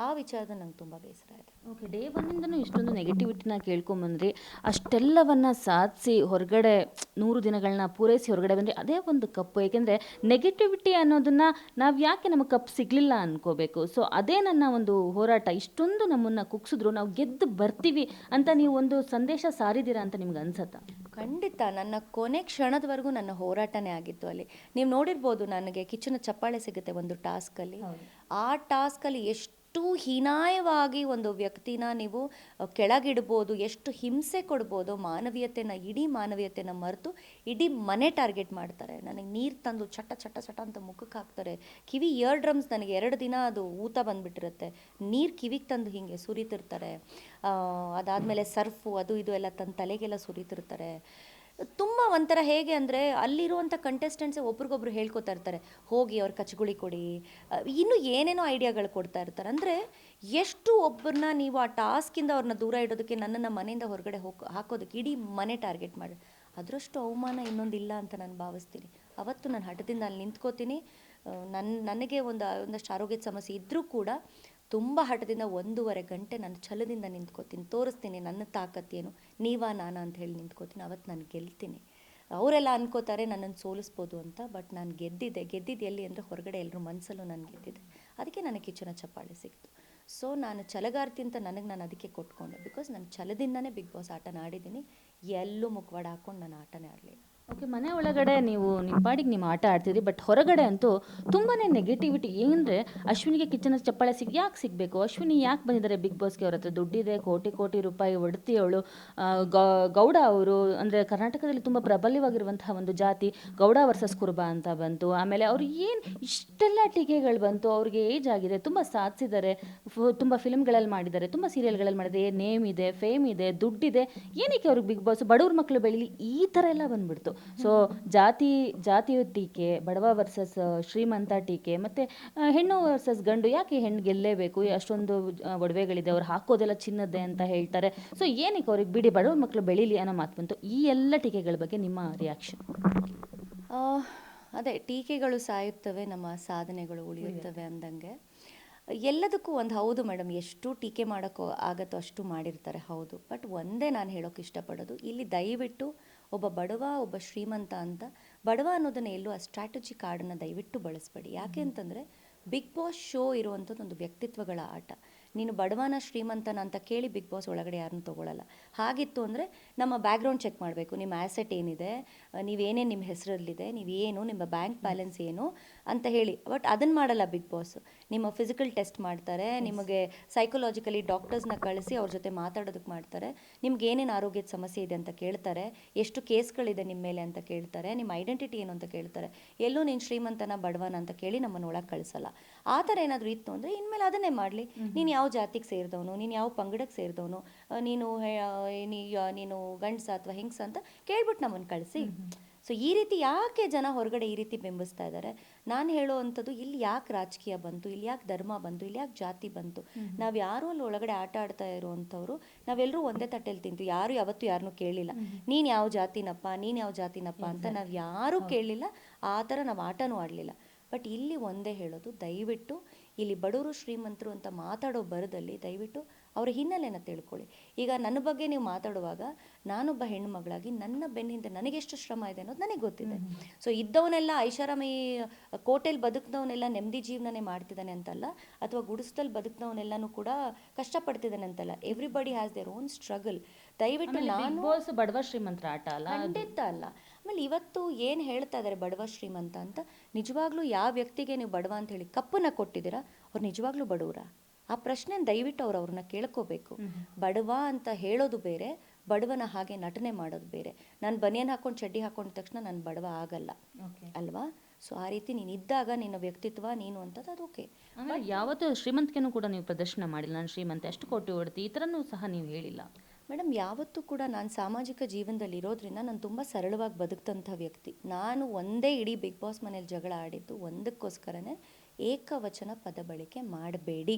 Speaker 2: ಆ ವಿಚಾರದ ನಂಗೆ ತುಂಬ ಬೇಸರ ಇದೆ.
Speaker 1: ಓಕೆ, ಡೇ ಒನ್ನಿಂದನೂ ಇಷ್ಟೊಂದು ನೆಗೆಟಿವಿಟಿನ ಕೇಳ್ಕೊಂಬಂದ್ರಿ, ಅಷ್ಟೆಲ್ಲವನ್ನು ಸಾಧಿಸಿ ಹೊರಗಡೆ 100 ದಿನಗಳನ್ನ ಪೂರೈಸಿ ಹೊರಗಡೆ ಬಂದರೆ ಅದೇ ಒಂದು ಕಪ್ಪು. ಏಕೆಂದರೆ ನೆಗೆಟಿವಿಟಿ ಅನ್ನೋದನ್ನು ನಾವು ಯಾಕೆ ನಮಗೆ ಕಪ್ ಸಿಗಲಿಲ್ಲ ಅಂದ್ಕೋಬೇಕು. ಸೊ ಅದೇ ನನ್ನ ಒಂದು ಹೋರಾಟ. ಇಷ್ಟೊಂದು ನಮ್ಮನ್ನು ಕುಗ್ಸಿದ್ರು ನಾವು ಗೆದ್ದು ಬರ್ತೀವಿ ಅಂತ ನೀವು ಒಂದು ಸಂದೇಶ ಸಾರಿದ್ದೀರಾ ಅಂತ ನಿಮ್ಗೆ ಅನ್ಸತ್ತಾ?
Speaker 2: ಖಂಡಿತ. ನನ್ನ ಕೊನೆ ಕ್ಷಣದವರೆಗೂ ನನ್ನ ಹೋರಾಟನೇ ಆಗಿತ್ತು ಅಲ್ಲಿ. ನೀವು ನೋಡಿರ್ಬೋದು, ನನಗೆ ಕಿಚನ ಚಪ್ಪಾಳೆ ಸಿಗುತ್ತೆ ಒಂದು ಟಾಸ್ಕಲ್ಲಿ. ಆ ಟಾಸ್ಕಲ್ಲಿ ಎಷ್ಟು ಹೀನಾಯವಾಗಿ ಒಂದು ವ್ಯಕ್ತಿನ ನೀವು ಕೆಳಗಿಡ್ಬೋದು, ಎಷ್ಟು ಹಿಂಸೆ ಕೊಡ್ಬೋದು, ಇಡೀ ಮಾನವೀಯತೆನ ಮರೆತು ಇಡೀ ಮನೆ ಟಾರ್ಗೆಟ್ ಮಾಡ್ತಾರೆ. ನನಗೆ ನೀರು ತಂದು ಚಟ ಚಟ ಚಟ ಅಂತ ಮುಖಕ್ಕೆ ಹಾಕ್ತಾರೆ. ಕಿವಿ ಇಯರ್ ಡ್ರಮ್ಸ್, ನನಗೆ 2 ದಿನ ಅದು ಊತ ಬಂದುಬಿಟ್ಟಿರುತ್ತೆ. ನೀರು ಕಿವಿಗೆ ತಂದು ಹೀಗೆ ಸುರಿತಿರ್ತಾರೆ. ಅದಾದಮೇಲೆ ಸರ್ಫು ಅದು ಇದು ಎಲ್ಲ ತಂದು ತಲೆಗೆಲ್ಲ ಸುರಿತಿರ್ತಾರೆ. ತುಂಬ ಒಂಥರ ಹೇಗೆ ಅಂದರೆ ಅಲ್ಲಿರುವಂಥ ಕಂಟೆಸ್ಟೆಂಟ್ಸೇ ಒಬ್ರಿಗೊಬ್ರು ಹೇಳ್ಕೊತಾ ಇರ್ತಾರೆ, ಹೋಗಿ ಅವ್ರ ಕಚ್ಗುಳಿ ಕೊಡಿ, ಇನ್ನೂ ಏನೇನೋ ಐಡಿಯಾಗಳು ಕೊಡ್ತಾ ಇರ್ತಾರೆ. ಅಂದರೆ ಎಷ್ಟು ಒಬ್ಬರನ್ನ ನೀವು ಆ ಟಾಸ್ಕಿಂದ ಅವ್ರನ್ನ ದೂರ ಇಡೋದಕ್ಕೆ, ನನ್ನನ್ನು ಮನೆಯಿಂದ ಹೊರಗಡೆ ಹಾಕೋದಕ್ಕೆ ಇಡೀ ಮನೆ ಟಾರ್ಗೆಟ್ ಮಾಡಿ, ಅದರಷ್ಟು ಅವಮಾನ ಇನ್ನೊಂದಿಲ್ಲ ಅಂತ ನಾನು ಭಾವಿಸ್ತೀನಿ. ಅವತ್ತು ನಾನು ಹಠದಿಂದ ಅಲ್ಲಿ ನಿಂತ್ಕೋತೀನಿ. ನನಗೆ ಒಂದಷ್ಟು ಆರೋಗ್ಯದ ಸಮಸ್ಯೆ ಇದ್ದರೂ ಕೂಡ ತುಂಬ ಹಠದಿಂದ 1.5 ಗಂಟೆ ನಾನು ಛಲದಿಂದ ನಿಂತ್ಕೋತೀನಿ, ತೋರಿಸ್ತೀನಿ ನನ್ನ ತಾಕತ್ತೇನು, ನೀವಾ ನಾನಾ ಅಂತ ಹೇಳಿ ನಿಂತ್ಕೋತೀನಿ. ಅವತ್ತು ನಾನು ಗೆಲ್ತೀನಿ. ಅವರೆಲ್ಲ ಅನ್ಕೋತಾರೆ ನನ್ನನ್ನು ಸೋಲಿಸ್ಬೋದು ಅಂತ, ಬಟ್ ನಾನು ಗೆದ್ದಿದ್ದು ಎಲ್ಲಿ ಅಂದರೆ ಹೊರಗಡೆ ಎಲ್ಲರೂ ಮನಸ್ಸಲ್ಲೂ ನಾನು ಗೆದ್ದಿದ್ದೆ. ಅದಕ್ಕೆ ನನಗೆ ಕಿಚನ ಚಪ್ಪಾಳೆ ಸಿಕ್ತು. ಸೊ ನಾನು ಛಲಗಾರ್ತಿ ಅಂತ ನಾನು ಅದಕ್ಕೆ ಕೊಟ್ಕೊಂಡೆ. ಬಿಕಾಸ್ ನಾನು ಛಲದಿಂದನೇ ಬಿಗ್ ಬಾಸ್ ಆಟನ ಆಡಿದ್ದೀನಿ. ಎಲ್ಲೂ ಮುಖವಾಡ ಹಾಕ್ಕೊಂಡು ನಾನು ಆಟನೇ ಆಡಲಿಲ್ಲ.
Speaker 1: ಓಕೆ. ಮನೆ ಒಳಗಡೆ ನೀವು ನಿಮ್ಮ ಪಾಡಿಗೆ ನೀವು ಆಟ ಆಡ್ತಿದ್ರಿ. ಬಟ್ ಹೊರಗಡೆ ಅಂತೂ ತುಂಬಾ ನೆಗೆಟಿವಿಟಿ. ಏನಂದರೆ ಅಶ್ವಿನಿಗೆ ಕಿಚನ್ ಚಪ್ಪಾಳೆ ಯಾಕೆ ಸಿಗಬೇಕು? ಅಶ್ವಿನಿ ಯಾಕೆ ಬಂದಿದ್ದಾರೆ ಬಿಗ್ ಬಾಸ್ಗೆ? ಅವ್ರ ಹತ್ರ ದುಡ್ಡಿದೆ, ಕೋಟಿ ಕೋಟಿ ರೂಪಾಯಿ ಒಡತಿ ಅವಳು. ಗೌಡ ಅವರು ಅಂದರೆ ಕರ್ನಾಟಕದಲ್ಲಿ ತುಂಬ ಪ್ರಬಲವಾಗಿರುವಂತಹ ಒಂದು ಜಾತಿ. ಗೌಡ ವರ್ಸಸ್ ಕುರುಬ ಅಂತ ಬಂತು. ಆಮೇಲೆ ಅವ್ರು ಏನು ಇಷ್ಟೆಲ್ಲ ಟೀಕೆಗಳು ಬಂತು. ಅವ್ರಿಗೆ ಏಜ್ ಆಗಿದೆ, ತುಂಬ ಸಾಧಿಸಿದ್ದಾರೆ, ತುಂಬ ಫಿಲ್ಮ್ಗಳಲ್ಲಿ ಮಾಡಿದ್ದಾರೆ, ತುಂಬ ಸೀರಿಯಲ್ಗಳಲ್ಲಿ ಮಾಡಿದ್ದಾರೆ, ನೇಮ್ ಇದೆ, ಫೇಮ್ ಇದೆ, ದುಡ್ಡಿದೆ. ಏನಕ್ಕೆ ಅವ್ರಿಗೆ ಬಿಗ್ ಬಾಸ್? ಬಡವ್ರ ಮಕ್ಕಳು ಬೆಳೀಲಿ, ಈ ಥರ ಎಲ್ಲ ಬಂದ್ಬಿಡ್ತು. ಸೊ ಜಾತಿಯ ಟೀಕೆ, ಬಡವ ವರ್ಸಸ್ ಶ್ರೀಮಂತ ಟೀಕೆ, ಮತ್ತು ಹೆಣ್ಣು ವರ್ಸಸ್ ಗಂಡು. ಯಾಕೆ ಹೆಣ್ಣು ಗೆಲ್ಲೇಬೇಕು? ಅಷ್ಟೊಂದು ಒಡವೆಗಳಿದೆ, ಅವ್ರು ಹಾಕೋದೆಲ್ಲ ಚಿನ್ನದ್ದೇ ಅಂತ ಹೇಳ್ತಾರೆ. ಸೊ ಏನಕ್ಕೆ ಅವ್ರಿಗೆ ಬಿಡಿ, ಬಡವ್ರ ಮಕ್ಕಳು ಬೆಳೀಲಿ ಅನ್ನೋ ಮಾತು ಬಂತು. ಈ ಎಲ್ಲ ಟೀಕೆಗಳ ಬಗ್ಗೆ ನಿಮ್ಮ ರಿಯಾಕ್ಷನ್?
Speaker 2: ಆ, ಅದೇ ಟೀಕೆಗಳು ಸಾಯುತ್ತವೆ, ನಮ್ಮ ಸಾಧನೆಗಳು ಉಳಿಯುತ್ತವೆ ಅಂದಂಗೆ ಎಲ್ಲದಕ್ಕೂ ಒಂದು ಹೌದು ಮೇಡಮ್, ಎಷ್ಟು ಟೀಕೆ ಮಾಡೋಕ್ಕೋ ಆಗತ್ತೋ ಅಷ್ಟು ಮಾಡಿರ್ತಾರೆ, ಹೌದು. ಬಟ್ ಒಂದೇ ನಾನು ಹೇಳೋಕೆ ಇಷ್ಟಪಡೋದು, ಇಲ್ಲಿ ದಯವಿಟ್ಟು ಒಬ್ಬ ಬಡವ ಒಬ್ಬ ಶ್ರೀಮಂತ ಅಂತ, ಬಡವ ಅನ್ನೋದನ್ನ ಎಲ್ಲೂ ಆ ಸ್ಟ್ರಾಟಜಿ ಕಾರ್ಡನ್ನು ದಯವಿಟ್ಟು ಬಳಸಬೇಡಿ. ಯಾಕೆ ಅಂತಂದರೆ ಬಿಗ್ ಬಾಸ್ ಶೋ ಇರುವಂಥದ್ದು ಒಂದು ವ್ಯಕ್ತಿತ್ವಗಳ ಆಟ. ನೀನು ಬಡವನ ಶ್ರೀಮಂತನ ಅಂತ ಕೇಳಿ ಬಿಗ್ ಬಾಸ್ ಒಳಗಡೆ ಯಾರನ್ನೂ ತೊಗೊಳ್ಳಲ್ಲ. ಹಾಗಿತ್ತು ಅಂದರೆ ನಮ್ಮ ಬ್ಯಾಕ್ಗ್ರೌಂಡ್ ಚೆಕ್ ಮಾಡಬೇಕು, ನಿಮ್ಮ ಆ್ಯಸೆಟ್ ಏನಿದೆ, ನೀವೇನೇನು ನಿಮ್ಮ ಹೆಸರಲ್ಲಿದೆ, ನೀವೇನು ನಿಮ್ಮ ಬ್ಯಾಂಕ್ ಬ್ಯಾಲೆನ್ಸ್ ಏನು ಅಂತ ಹೇಳಿ. ಬಟ್ ಅದನ್ನು ಮಾಡಲ್ಲ ಬಿಗ್ ಬಾಸ್. ನಿಮ್ಮ ಫಿಸಿಕಲ್ ಟೆಸ್ಟ್ ಮಾಡ್ತಾರೆ, ನಿಮಗೆ ಸೈಕಲಾಜಿಕಲಿ ಡಾಕ್ಟರ್ಸ್ನ ಕಳಿಸಿ ಅವ್ರ ಜೊತೆ ಮಾತಾಡೋದಕ್ಕೆ ಮಾಡ್ತಾರೆ, ನಿಮ್ಗೆ ಏನೇನು ಆರೋಗ್ಯದ ಸಮಸ್ಯೆ ಇದೆ ಅಂತ ಕೇಳ್ತಾರೆ, ಎಷ್ಟು ಕೇಸ್ಗಳಿದೆ ನಿಮ್ಮ ಮೇಲೆ ಅಂತ ಕೇಳ್ತಾರೆ, ನಿಮ್ಮ ಐಡೆಂಟಿಟಿ ಏನು ಅಂತ ಕೇಳ್ತಾರೆ. ಎಲ್ಲೂ ನೀನು ಶ್ರೀಮಂತನ ಬಡವನ ಅಂತ ಕೇಳಿ ನಮ್ಮನ್ನು ಒಳಗೆ ಕಳಿಸಲ್ಲ. ಆ ಥರ ಏನಾದರೂ ಇತ್ತು ಅಂದರೆ ಇನ್ಮೇಲೆ ಅದನ್ನೇ ಮಾಡಲಿ. ನೀನು ಯಾವ ಜಾತಿಗೆ ಸೇರಿದವನು, ನೀನು ಯಾವ ಪಂಗಡಕ್ಕೆ ಸೇರಿದವನು, ನೀನು ಗಂಡಸ ಅಥವಾ ಹೆಂಗಸ ಅಂತ ಕೇಳ್ಬಿಟ್ಟು ನಮ್ಮನ್ನು ಕಳಿಸಿ. ಸೊ ಈ ರೀತಿ ಯಾಕೆ ಜನ ಹೊರಗಡೆ ಈ ರೀತಿ ಬಿಂಬಿಸ್ತಾ ಇದ್ದಾರೆ? ನಾನು ಹೇಳೋ ಅಂಥದ್ದು, ಇಲ್ಲಿ ಯಾಕೆ ರಾಜಕೀಯ ಬಂತು, ಇಲ್ಲಿ ಯಾಕೆ ಧರ್ಮ ಬಂತು, ಇಲ್ಲಿ ಯಾಕೆ ಜಾತಿ ಬಂತು? ನಾವು ಯಾರು ಅಲ್ಲಿ ಒಳಗಡೆ ಆಟ ಆಡ್ತಾ ಇರುವಂಥವ್ರು ನಾವೆಲ್ಲರೂ ಒಂದೇ ತಟ್ಟೆಯಲ್ಲಿ ತಿಂತು. ಯಾರು ಯಾವತ್ತೂ ಯಾರನ್ನೂ ಕೇಳಲಿಲ್ಲ, ನೀನು ಯಾವ ಜಾತಿನಪ್ಪ, ನೀನು ಯಾವ ಜಾತಿನಪ್ಪ ಅಂತ ನಾವು ಯಾರೂ ಕೇಳಲಿಲ್ಲ. ಆ ಥರ ನಾವು ಆಟನೂ ಆಡಲಿಲ್ಲ. ಬಟ್ ಇಲ್ಲಿ ಒಂದೇ ಹೇಳೋದು, ದಯವಿಟ್ಟು ಇಲ್ಲಿ ಬಡವರು ಶ್ರೀಮಂತರು ಅಂತ ಮಾತಾಡೋ ಬರದಲ್ಲಿ ದಯವಿಟ್ಟು ಅವರ ಹಿನ್ನೆಲೆನ ತಿಳ್ಕೊಳ್ಳಿ. ಈಗ ನನ್ನ ಬಗ್ಗೆ ನೀವು ಮಾತಾಡುವಾಗ ನಾನೊಬ್ಬ ಹೆಣ್ಣು ಮಗಳಾಗಿ ನನ್ನ ಬೆನ್ನಿಂದ ನನಗೆಷ್ಟು ಶ್ರಮ ಇದೆ ಅನ್ನೋದು ನನಗೆ ಗೊತ್ತಿದೆ. ಸೊ ಇದ್ದವನೆಲ್ಲ ಐಷಾರಾಮಿ ಕೋಟೆಯಲ್ಲಿ ಬದುಕಿದವನೆಲ್ಲ ನೆಮ್ಮದಿ ಜೀವನನೇ ಮಾಡ್ತಿದ್ದಾನೆ ಅಂತಲ್ಲ, ಅಥವಾ ಗುಡಿಸ್ದಲ್ಲಿ ಬದುಕಿದವನೆಲ್ಲನೂ ಕೂಡ ಕಷ್ಟಪಡ್ತಿದ್ದಾನೆ ಅಂತಲ್ಲ. Everybody has their own struggle. ದಯವಿಟ್ಟು ನಾನು
Speaker 1: ಬಡವ ಶ್ರೀಮಂತರ ಆಟ ಅಲ್ಲ,
Speaker 2: ಖಂಡಿತ ಅಲ್ಲ. ಆಮೇಲೆ ಇವತ್ತು ಏನು ಹೇಳ್ತಾ ಇದ್ದಾರೆ ಬಡವ ಶ್ರೀಮಂತ ಅಂತ, ನಿಜವಾಗ್ಲೂ ಯಾವ ವ್ಯಕ್ತಿಗೆ ನೀವು ಬಡವ ಅಂತ ಹೇಳಿ ಕಪ್ಪನ್ನ ಕೊಟ್ಟಿದ್ದೀರಾ, ಅವ್ರು ನಿಜವಾಗ್ಲೂ ಬಡವರ? ಆ ಪ್ರಶ್ನೆ ದಯವಿಟ್ಟು ಅವ್ರನ್ನ ಕೇಳ್ಕೋಬೇಕು. ಬಡವ ಅಂತ ಹೇಳೋದು ಬೇರೆ, ಬಡವನ ಹಾಗೆ ನಟನೆ ಮಾಡೋದು ಬೇರೆ. ನಾನು ಬನಿಯನ್ ಹಾಕೊಂಡು ಚಡ್ಡಿ ಹಾಕೊಂಡ ತಕ್ಷಣ ನಾನು ಬಡವ ಆಗಲ್ಲ ಅಲ್ವಾ? ಸೊ ಆ ರೀತಿ ನೀನು ಇದ್ದಾಗ ನಿನ್ನ ವ್ಯಕ್ತಿತ್ವ ನೀನು ಅಂತದ್ದು ಅದು ಓಕೆ.
Speaker 1: ಆಮೇಲೆ ಯಾವತ್ತೂ ಶ್ರೀಮಂತಿಕೆನೂ ಕೂಡ ನೀವು ಪ್ರದರ್ಶನ ಮಾಡಿಲ್ಲ. ನಾನು ಶ್ರೀಮಂತ, ಎಷ್ಟು ಕೋಟಿ ಹೊಡ್ತಿ, ಈ ಥರನೂ ಸಹ ನೀವು ಹೇಳಿಲ್ಲ.
Speaker 2: ಮೇಡಮ್, ಯಾವತ್ತೂ ಕೂಡ ನಾನು ಸಾಮಾಜಿಕ ಜೀವನದಲ್ಲಿ ಇರೋದ್ರಿಂದ ನಾನು ತುಂಬ ಸರಳವಾಗಿ ಬದುಕ್ತಂಥ ವ್ಯಕ್ತಿ. ನಾನು ಒಂದೇ ಇಡೀ ಬಿಗ್ ಬಾಸ್ ಮನೇಲಿ ಜಗಳ ಆಡಿದ್ದು ಒಂದಕ್ಕೋಸ್ಕರನೇ, ಏಕವಚನ ಪದ ಬಳಕೆ ಮಾಡಬೇಡಿ.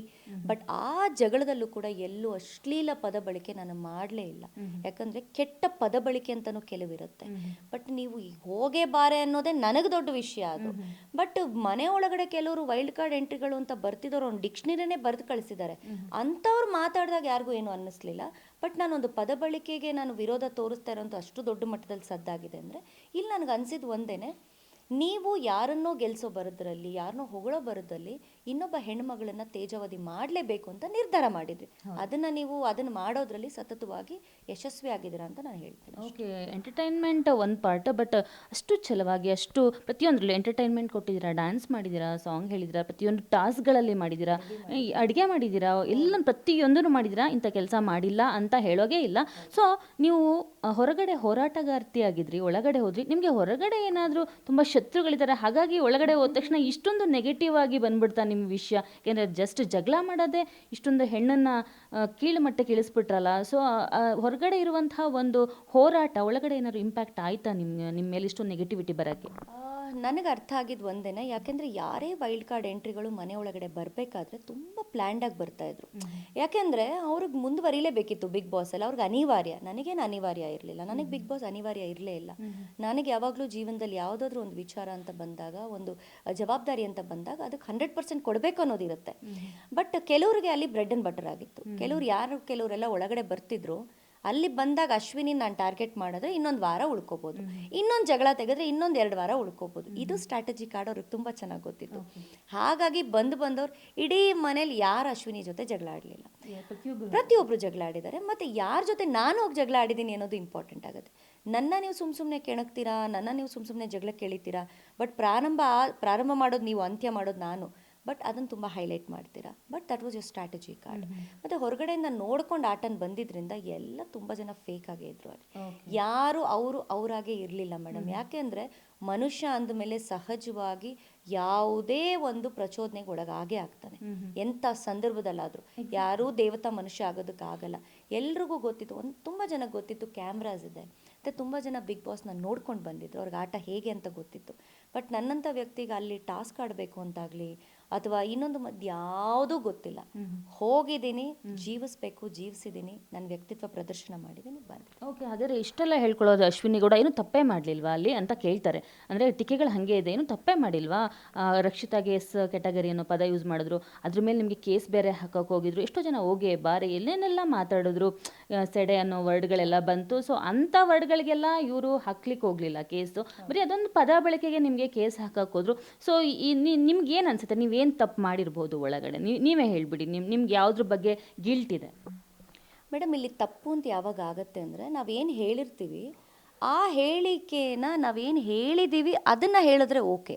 Speaker 2: ಬಟ್ ಆ ಜಗಳದಲ್ಲೂ ಕೂಡ ಎಲ್ಲೂ ಅಶ್ಲೀಲ ಪದ ಬಳಕೆ ನಾನು ಮಾಡಲೇ ಇಲ್ಲ. ಯಾಕಂದರೆ ಕೆಟ್ಟ ಪದ ಬಳಕೆ ಅಂತಲೂ ಕೆಲವಿರುತ್ತೆ. ಬಟ್ ನೀವು ಈಗ ಹೋಗೇ ಬಾರೆ ಅನ್ನೋದೇ ನನಗೆ ದೊಡ್ಡ ವಿಷಯ ಅದು. ಬಟ್ ಮನೆ ಒಳಗಡೆ ಕೆಲವರು ವೈಲ್ಡ್ ಕಾರ್ಡ್ ಎಂಟ್ರಿಗಳು ಅಂತ ಬರ್ತಿದ್ದವರು ಒಂದು ಡಿಕ್ಷನರಿನೇ ಬರೆದು ಕಳಿಸಿದ್ದಾರೆ. ಅಂಥವ್ರು ಮಾತಾಡಿದಾಗ ಯಾರಿಗೂ ಏನು ಅನ್ನಿಸ್ಲಿಲ್ಲ. ಬಟ್ ನಾನೊಂದು ಪದ ಬಳಕೆಗೆ ನಾನು ವಿರೋಧ ತೋರಿಸ್ತಾ ಇರೋಂಥ ಅಷ್ಟು ದೊಡ್ಡ ಮಟ್ಟದಲ್ಲಿ ಸದ್ದಾಗಿದೆ ಅಂದರೆ, ಇಲ್ಲಿ ನನಗೆ ಅನಿಸಿದ್ದು ಒಂದೇನೆ, ನೀವು ಯಾರನ್ನೋ ಗೆಲ್ಸೋ ಬರೋದ್ರಲ್ಲಿ, ಯಾರನ್ನೋ ಹೊಗಳೋ ಬರೋದ್ರಲ್ಲಿ ಇನ್ನೊಬ್ಬ ಹೆಣ್ಮಗಳನ್ನ ತೇಜಾವಧಿ ಮಾಡಲೇಬೇಕು ಅಂತ ನಿರ್ಧಾರ ಮಾಡಿದ್ರಿ. ಅದನ್ನು ಮಾಡೋದ್ರಲ್ಲಿ ಸತತವಾಗಿ ಯಶಸ್ವಿ ಆಗಿದ್ದೀರಾ ಅಂತ ನಾನು ಹೇಳ್ತೀನಿ.
Speaker 1: ಓಕೆ, ಎಂಟರ್ಟೈನ್ಮೆಂಟ್ ಒಂದು ಪಾರ್ಟ್, ಬಟ್ ಅಷ್ಟು ಛಲವಾಗಿ ಅಷ್ಟು ಪ್ರತಿಯೊಂದರಲ್ಲೂ ಎಂಟರ್ಟೈನ್ಮೆಂಟ್ ಕೊಟ್ಟಿದ್ದೀರಾ, ಡ್ಯಾನ್ಸ್ ಮಾಡಿದ್ದೀರಾ, ಸಾಂಗ್ ಹೇಳಿದ್ದೀರಾ, ಪ್ರತಿಯೊಂದು ಟಾಸ್ಕ್ಗಳಲ್ಲಿ ಮಾಡಿದ್ದೀರಾ, ಅಡುಗೆ ಮಾಡಿದ್ದೀರಾ, ಎಲ್ಲ ಪ್ರತಿಯೊಂದನ್ನು ಮಾಡಿದ್ದೀರಾ. ಇಂಥ ಕೆಲಸ ಮಾಡಿಲ್ಲ ಅಂತ ಹೇಳೋಗೇ ಇಲ್ಲ. ಸೊ ನೀವು ಹೊರಗಡೆ ಹೋರಾಟಗಾರ್ತಿ ಆಗಿದ್ರಿ, ಒಳಗಡೆ ಹೋದ್ರಿ, ನಿಮಗೆ ಹೊರಗಡೆ ಏನಾದರೂ ತುಂಬ ಶತ್ರುಗಳಿದ್ದಾರೆ, ಹಾಗಾಗಿ ಒಳಗಡೆ ಹೋದ ತಕ್ಷಣ ಇಷ್ಟೊಂದು ನೆಗೆಟಿವ್ ಆಗಿ ಬಂದ್ಬಿಡ್ತಾ ನಿಮ್ಮ ವಿಷಯ? ಯಾಕೆಂದರೆ ಜಸ್ಟ್ ಜಗಳ ಮಾಡೋದೇ ಇಷ್ಟೊಂದು ಹೆಣ್ಣನ್ನು ಕೀಳು ಮಟ್ಟಕ್ಕೆ ಇಳಿಸ್ಬಿಟ್ರಲ್ಲ. ಸೊ ಹೊರಗಡೆ ಇರುವಂತಹ ಒಂದು ಹೋರಾಟ ಒಳಗಡೆ ಏನಾದ್ರು ಇಂಪ್ಯಾಕ್ಟ್ ಆಯ್ತಾ ನಿಮ್ಮ ಮೇಲೆ ಇಷ್ಟೊಂದು ನೆಗೆಟಿವಿಟಿ ಬರೋಕ್ಕೆ?
Speaker 2: ನನಗೆ ಅರ್ಥ ಆಗಿದ್ದು ಒಂದೇನೆ, ಯಾಕೆಂದರೆ ಯಾರೇ ವೈಲ್ಡ್ ಕಾರ್ಡ್ ಎಂಟ್ರಿಗಳು ಮನೆ ಒಳಗಡೆ ಬರಬೇಕಾದ್ರೆ ತುಂಬ ಪ್ಲ್ಯಾಂಡಾಗಿ ಬರ್ತಾಯಿದ್ರು. ಯಾಕೆಂದರೆ ಅವ್ರಿಗೆ ಮುಂದುವರಿಲೇಬೇಕಿತ್ತು ಬಿಗ್ ಬಾಸಲ್ಲಿ, ಅವ್ರಿಗೆ ಅನಿವಾರ್ಯ. ನನಗೇನು ಅನಿವಾರ್ಯ ಇರಲಿಲ್ಲ, ನನಗೆ ಬಿಗ್ ಬಾಸ್ ಅನಿವಾರ್ಯ ಇರಲೇ ಇಲ್ಲ. ನನಗೆ ಯಾವಾಗಲೂ ಜೀವನದಲ್ಲಿ ಯಾವುದಾದ್ರೂ ಒಂದು ವಿಚಾರ ಅಂತ ಬಂದಾಗ, ಒಂದು ಜವಾಬ್ದಾರಿ ಅಂತ ಬಂದಾಗ ಅದಕ್ಕೆ 100% ಕೊಡಬೇಕು ಅನ್ನೋದಿರುತ್ತೆ. ಬಟ್ ಕೆಲವರಿಗೆ ಅಲ್ಲಿ ಬ್ರೆಡ್ ಆ್ಯಂಡ್ ಬಟರ್ ಆಗಿತ್ತು. ಕೆಲವರೆಲ್ಲ ಒಳಗಡೆ ಬರ್ತಿದ್ರು, ಅಲ್ಲಿ ಬಂದಾಗ ಅಶ್ವಿನಿ ನಾನು ಟಾರ್ಗೆಟ್ ಮಾಡಿದ್ರೆ ಇನ್ನೊಂದು ವಾರ ಉಳ್ಕೋಬೋದು, ಇನ್ನೊಂದು ಜಗಳ ತೆಗೆದ್ರೆ ಇನ್ನೊಂದು 2 ವಾರ ಉಳ್ಕೋಬೋದು. ಇದು ಸ್ಟ್ರಾಟಜಿ ಕಾರ್ಡ್ ಅವ್ರಿಗೆ ತುಂಬ ಚೆನ್ನಾಗಿ ಗೊತ್ತಿತ್ತು. ಹಾಗಾಗಿ ಬಂದವ್ರು ಇಡೀ ಮನೇಲಿ ಯಾರು ಅಶ್ವಿನಿ ಜೊತೆ ಜಗಳ ಆಡಲಿಲ್ಲ, ಪ್ರತಿಯೊಬ್ಬರು ಜಗಳ ಆಡಿದ್ದಾರೆ. ಮತ್ತು ಯಾರ ಜೊತೆ ನಾನು ಹೋಗಿ ಜಗಳ ಆಡಿದ್ದೀನಿ ಅನ್ನೋದು ಇಂಪಾರ್ಟೆಂಟ್ ಆಗುತ್ತೆ. ನನ್ನ ನೀವು ಸುಮ್ಮನೆ ಕೆಣಕ್ತೀರಾ, ನನ್ನ ನೀವು ಸುಮ್ಮನೆ ಜಗಳ ಕೇಳಿತೀರಾ, ಬಟ್ ಪ್ರಾರಂಭ ಮಾಡೋದು ನೀವು, ಅಂತ್ಯ ಮಾಡೋದು ನಾನು. ಬಟ್ ಅದನ್ನು ತುಂಬ ಹೈಲೈಟ್ ಮಾಡ್ತೀರಾ. But that was your strategy card. ಮತ್ತು ಹೊರಗಡೆಯಿಂದ ನೋಡ್ಕೊಂಡು ಆಟನ ಬಂದಿದ್ದರಿಂದ ಎಲ್ಲ ತುಂಬ ಜನ ಫೇಕ್ ಆಗೇ ಇದ್ರು ಅಲ್ಲಿ. ಯಾರು ಅವರಾಗೆ ಇರಲಿಲ್ಲ ಮೇಡಮ್. ಯಾಕೆ ಅಂದರೆ ಮನುಷ್ಯ ಅಂದಮೇಲೆ ಸಹಜವಾಗಿ ಯಾವುದೇ ಒಂದು ಪ್ರಚೋದನೆಗೆ ಒಳಗಾಗೇ ಆಗ್ತಾನೆ, ಎಂಥ ಸಂದರ್ಭದಲ್ಲಾದರೂ. ಯಾರೂ ದೇವತಾ ಮನುಷ್ಯ ಆಗೋದಕ್ಕಾಗಲ್ಲ. ಎಲ್ರಿಗೂ ಗೊತ್ತಿತ್ತು, ತುಂಬ ಜನಕ್ಕೆ ಗೊತ್ತಿತ್ತು ಕ್ಯಾಮ್ರಾಸ್ ಇದೆ ಮತ್ತು ತುಂಬ ಜನ ಬಿಗ್ ಬಾಸ್ನ ನೋಡ್ಕೊಂಡು ಬಂದಿದ್ರು, ಅವ್ರಿಗೆ ಆಟ ಹೇಗೆ ಅಂತ ಗೊತ್ತಿತ್ತು. ಬಟ್ ನನ್ನಂಥ ವ್ಯಕ್ತಿಗೆ ಅಲ್ಲಿ ಟಾಸ್ಕ್ ಆಡಬೇಕು ಅಂತಾಗಲಿ ಅಥವಾ ಇನ್ನೊಂದು ಯಾವುದೂ ಗೊತ್ತಿಲ್ಲ. ಹೋಗಿದ್ದೀನಿ, ಜೀವಿಸಿದ್ದೀನಿ, ನನ್ನ ವ್ಯಕ್ತಿತ್ವ ಪ್ರದರ್ಶನ ಮಾಡಿದ್ದೀನಿ, ಬಂದೆ.
Speaker 1: ಓಕೆ, ಆದರೆ ಇಷ್ಟೆಲ್ಲ ಹೇಳ್ಕೊಳ್ಳೋದು ಅಶ್ವಿನಿ ಗೌಡ ಏನು ತಪ್ಪೇ ಮಾಡಲಿಲ್ವಾ ಅಲ್ಲಿ ಅಂತ ಕೇಳ್ತಾರೆ. ಅಂದರೆ ಟಿಕೆಗಳು ಹಾಗೆ ಇದೆ, ಏನು ತಪ್ಪೇ ಮಾಡಿಲ್ವಾ? ರಕ್ಷಿತಾಗೆ ಎಸ್ ಕೆಟಗರಿ ಅನ್ನೋ ಪದ ಯೂಸ್ ಮಾಡಿದ್ರು, ಅದ್ರ ಮೇಲೆ ನಿಮಗೆ ಕೇಸ್ ಬೇರೆ ಹಾಕೋಕೆ ಹೋಗಿದ್ರು. ಎಷ್ಟೋ ಜನ ಹೋಗಿ ಬಾರಿ ಎಲ್ಲೇನೆಲ್ಲ ಮಾತಾಡಿದ್ರು, ಸೆಡೆ ಅನ್ನೋ ವರ್ಡ್ಗಳೆಲ್ಲ ಬಂತು. ಸೊ ಅಂಥ ವರ್ಡ್ಗಳಿಗೆಲ್ಲ ಇವರು ಹಾಕ್ಲಿಕ್ಕೆ ಹೋಗಲಿಲ್ಲ ಕೇಸು, ಬರೀ ಅದೊಂದು ಪದ ಬಳಕೆಗೆ ನಿಮಗೆ ಕೇಸ್ ಹಾಕಕ್ಕೆ ಹೋದ್ರು. ಸೊ ನಿಮ್ಗೆ ಏನು ಅನ್ಸುತ್ತೆ, ನೀವೇನು ತಪ್ಪು ಮಾಡಿರ್ಬೋದು ಒಳಗಡೆ? ನೀವೇ ಹೇಳ್ಬಿಡಿ, ನಿಮ್ಗೆ ಯಾವುದ್ರ ಬಗ್ಗೆ ಗಿಲ್ಟ್ ಇದೆ?
Speaker 2: ಮೇಡಮ್, ಇಲ್ಲಿ ತಪ್ಪು ಅಂತ ಯಾವಾಗ ಆಗುತ್ತೆ ಅಂದರೆ ನಾವೇನು ಹೇಳಿರ್ತೀವಿ ಆ ಹೇಳಿಕೆನ ನಾವೇನು ಹೇಳಿದ್ದೀವಿ ಅದನ್ನು ಹೇಳಿದ್ರೆ ಓಕೆ.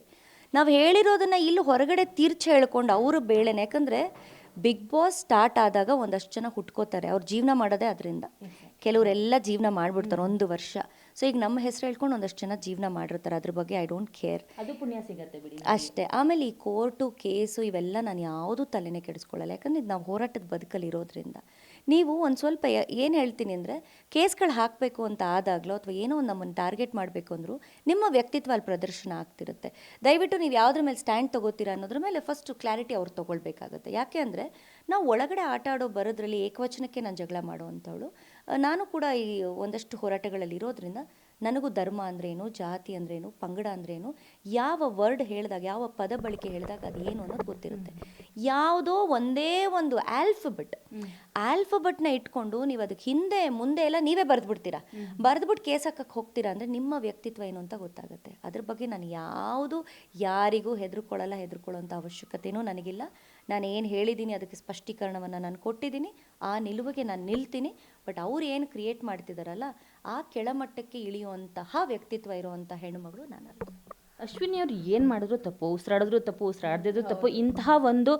Speaker 2: ನಾವು ಹೇಳಿರೋದನ್ನು ಇಲ್ಲಿ ಹೊರಗಡೆ ತೀರ್ಚಿ ಹೇಳ್ಕೊಂಡು ಅವರು ಬೇಳೆನೆ. ಯಾಕಂದರೆ ಬಿಗ್ ಬಾಸ್ ಸ್ಟಾರ್ಟ್ ಆದಾಗ ಒಂದಷ್ಟು ಜನ ಹುಟ್ಕೋತಾರೆ, ಅವ್ರು ಜೀವನ ಮಾಡೋದೇ ಅದರಿಂದ. ಕೆಲವರೆಲ್ಲ ಜೀವನ ಮಾಡಿಬಿಡ್ತಾರೆ 1 ವರ್ಷ. ಸೊ ಈಗ ನಮ್ಮ ಹೆಸರು ಹೇಳ್ಕೊಂಡು ಒಂದಷ್ಟು ಜನ ಜೀವನ ಮಾಡಿರ್ತಾರೆ, ಅದ್ರ ಬಗ್ಗೆ ಐ ಡೋಂಟ್ ಕೇರ್,
Speaker 1: ಅದು ಪುಣ್ಯ ಸಿಗತ್ತೆ ಬಿಡಿ
Speaker 2: ಅಷ್ಟೇ. ಆಮೇಲೆ ಈ ಕೋರ್ಟು ಕೇಸು ಇವೆಲ್ಲ ನಾನು ಯಾವುದೂ ತಲೆನೇ ಕೆಡಿಸ್ಕೊಳ್ಳಲ್ಲ. ಯಾಕಂದರೆ ಇದು ನಾವು ಹೋರಾಟದ ಬದುಕಲ್ಲಿ ಇರೋದ್ರಿಂದ. ನೀವು ಒಂದು ಸ್ವಲ್ಪ ಏನು ಹೇಳ್ತೀನಿ ಅಂದರೆ, ಕೇಸ್ಗಳು ಹಾಕಬೇಕು ಅಂತ ಆದಾಗಲೋ ಅಥವಾ ಏನೋ ಒಂದು ನಮ್ಮನ್ನು ಟಾರ್ಗೆಟ್ ಮಾಡಬೇಕು ಅಂದರೂ ನಿಮ್ಮ ವ್ಯಕ್ತಿತ್ವ ಅಲ್ಲಿ ಪ್ರದರ್ಶನ ಆಗ್ತಿರುತ್ತೆ. ದಯವಿಟ್ಟು ನೀವು ಯಾವುದ್ರ ಮೇಲೆ ಸ್ಟ್ಯಾಂಡ್ ತೊಗೋತೀರಾ ಅನ್ನೋದ್ರ ಮೇಲೆ ಫಸ್ಟು ಕ್ಲಾರಿಟಿ ಅವ್ರು ತೊಗೊಳ್ಬೇಕಾಗತ್ತೆ. ಯಾಕೆ ಅಂದರೆ ನಾವು ಒಳಗಡೆ ಆಟ ಆಡೋ ಬರೋದ್ರಲ್ಲಿ ಏಕವಚನಕ್ಕೆ ನಾನು ಜಗಳ ಮಾಡುವಂಥವಳು. ನಾನು ಕೂಡ ಈ ಒಂದಷ್ಟು ಹೋರಾಟಗಳಲ್ಲಿ ಇರೋದ್ರಿಂದ ನನಗೂ ಧರ್ಮ ಅಂದ್ರೇನು, ಜಾತಿ ಅಂದ್ರೇನು, ಪಂಗಡ ಅಂದ್ರೇನು, ಯಾವ ವರ್ಡ್ ಹೇಳಿದಾಗ, ಯಾವ ಪದ ಬಳಕೆ ಹೇಳಿದಾಗ ಅದು ಏನು ಅನ್ನೋದು ಗೊತ್ತಿರುತ್ತೆ. ಯಾವುದೋ ಒಂದೇ ಒಂದು ಆಲ್ಫಬೆಟ್ನ ಇಟ್ಕೊಂಡು ನೀವು ಅದಕ್ಕೆ ಹಿಂದೆ ಮುಂದೆ ಎಲ್ಲ ನೀವೇ ಬರೆದ್ಬಿಡ್ತೀರಾ, ಬರೆದ್ಬಿಟ್ಟು ಕೇಸ್ ಹಾಕಕ್ಕೆ ಹೋಗ್ತೀರಾ ಅಂದರೆ ನಿಮ್ಮ ವ್ಯಕ್ತಿತ್ವ ಏನು ಅಂತ ಗೊತ್ತಾಗುತ್ತೆ. ಅದ್ರ ಬಗ್ಗೆ ನಾನು ಯಾರಿಗೂ ಹೆದರ್ಕೊಳ್ಳೋಂಥ ಅವಶ್ಯಕತೆಯೂ ನನಗಿಲ್ಲ. ನಾನು ಏನು ಹೇಳಿದ್ದೀನಿ ಅದಕ್ಕೆ ಸ್ಪಷ್ಟೀಕರಣವನ್ನು ನಾನು ಕೊಟ್ಟಿದ್ದೀನಿ, ಆ ನಿಲುವಿಗೆ ನಾನು ನಿಲ್ತೀನಿ. ಬಟ್ ಅವ್ರು ಏನು ಕ್ರಿಯೇಟ್ ಮಾಡ್ತಿದ್ದಾರಲ್ಲ, ಆ ಕೆಳಮಟ್ಟಕ್ಕೆ ಇಳಿಯುವಂತಹ ವ್ಯಕ್ತಿತ್ವ ಇರುವಂಥ ಹೆಣ್ಣುಮಗಳು ನಾನಲ್ಲ.
Speaker 1: ಅಶ್ವಿನಿ ಅವ್ರು ಏನು ಮಾಡಿದ್ರು ತಪ್ಪು, ಉಸಿರಾಡಿದ್ರು ತಪ್ಪು, ಉಸಿರಾಡದಿದ್ರು ತಪ್ಪು. ಇಂತಹ ಒಂದು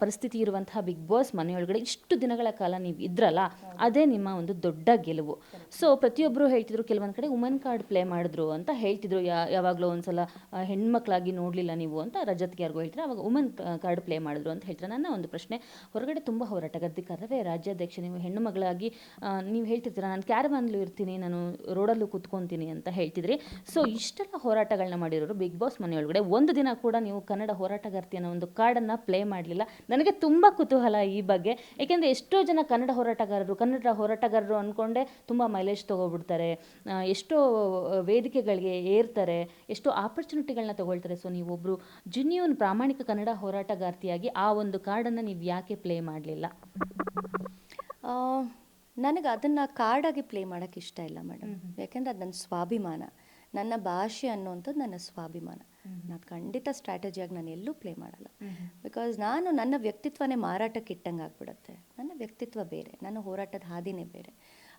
Speaker 1: ಪರಿಸ್ಥಿತಿ ಇರುವಂತಹ ಬಿಗ್ ಬಾಸ್ ಮನೆಯೊಳಗಡೆ ಇಷ್ಟು ದಿನಗಳ ಕಾಲ ನೀವು ಇದ್ರಲ್ಲ, ಅದೇ ನಿಮ್ಮ ಒಂದು ದೊಡ್ಡ ಗೆಲುವು. ಸೊ ಪ್ರತಿಯೊಬ್ಬರು ಹೇಳ್ತಿದ್ರು, ಕೆಲವೊಂದು ಕಡೆ ವುಮನ್ ಕಾರ್ಡ್ ಪ್ಲೇ ಮಾಡಿದ್ರು ಅಂತ ಹೇಳ್ತಿದ್ರು. ಯಾವಾಗಲೂ ಒಂದ್ಸಲ ಹೆಣ್ಮಕ್ಳಾಗಿ ನೋಡಲಿಲ್ಲ ನೀವು ಅಂತ ರಜತ್ಗೆ ಯಾರಿಗೂ ಹೇಳ್ತಾರೆ, ಅವಾಗ ವುಮನ್ ಕಾರ್ಡ್ ಪ್ಲೇ ಮಾಡಿದ್ರು ಅಂತ ಹೇಳ್ತಾರೆ. ನನ್ನ ಒಂದು ಪ್ರಶ್ನೆ, ಹೊರಗಡೆ ತುಂಬ ಹೋರಾಟಗಾರರೇ, ರಾಜ್ಯಾಧ್ಯಕ್ಷ, ನೀವು ಹೆಣ್ಣು ಮಗಳಾಗಿ ನೀವು ಹೇಳ್ತಿರ್ತೀರ, ನಾನು ಕ್ಯಾರವಾನ್ಲು ಇರ್ತೀನಿ, ನಾನು ರೋಡಲ್ಲೂ ಕೂತ್ಕೊತೀನಿ ಅಂತ ಹೇಳ್ತಿದ್ರಿ. ಸೊ ಇಷ್ಟೆಲ್ಲ ಹೋರಾಟಗಳನ್ನ ಮಾಡಿರೋರು ಬಿಗ್ ಬಾಸ್ ಮನೆಯೊಳಗಡೆ ಒಂದು ದಿನ ಕೂಡ ನೀವು ಕನ್ನಡ ಹೋರಾಟಗಾರ್ತಿ ಅನ್ನೋ ಒಂದು ಕಾರ್ಡನ್ನು ಪ್ಲೇ ಮಾಡಲಿಲ್ಲ. ನನಗೆ ತುಂಬ ಕುತೂಹಲ ಈ ಬಗ್ಗೆ. ಏಕೆಂದರೆ ಎಷ್ಟೋ ಜನ ಕನ್ನಡ ಹೋರಾಟಗಾರರು ಅಂದ್ಕೊಂಡೆ ತುಂಬ ಮೈಲೇಜ್ ತೊಗೊಬಿಡ್ತಾರೆ, ಎಷ್ಟೋ ವೇದಿಕೆಗಳಿಗೆ ಏರ್ತಾರೆ, ಎಷ್ಟೋ ಆಪರ್ಚುನಿಟಿಗಳನ್ನ ತೊಗೊಳ್ತಾರೆ. ಸೊ ನೀವೊಬ್ಬರು ಜೆನ್ಯೂನ್ ಪ್ರಾಮಾಣಿಕ ಕನ್ನಡ ಹೋರಾಟಗಾರ್ತಿಯಾಗಿ ಆ ಒಂದು ಕಾರ್ಡನ್ನು ನೀವು ಯಾಕೆ ಪ್ಲೇ ಮಾಡಲಿಲ್ಲ?
Speaker 2: ನನಗೆ ಅದನ್ನು ಕಾರ್ಡಾಗಿ ಪ್ಲೇ ಮಾಡೋಕ್ಕೆ ಇಷ್ಟ ಇಲ್ಲ ಮೇಡಮ್. ಯಾಕೆಂದರೆ ಅದು ನನ್ನ ಸ್ವಾಭಿಮಾನ, ನನ್ನ ಭಾಷೆ ಅನ್ನೋಂಥದ್ದು ನನ್ನ ಸ್ವಾಭಿಮಾನ. ನಾನು ಖಂಡಿತ ಸ್ಟ್ರಾಟಜಿಯಾಗಿ ನಾನು ಎಲ್ಲೂ ಪ್ಲೇ ಮಾಡಲ್ಲ. ಬಿಕಾಸ್ ನನ್ನ ವ್ಯಕ್ತಿತ್ವನೇ ಮಾರಾಟಕ್ಕೆ ಇಟ್ಟಂಗೆ ಆಗ್ಬಿಡುತ್ತೆ. ನನ್ನ ವ್ಯಕ್ತಿತ್ವ ಬೇರೆ, ನನ್ನ ಹೋರಾಟದ ಹಾದಿನೇ ಬೇರೆ.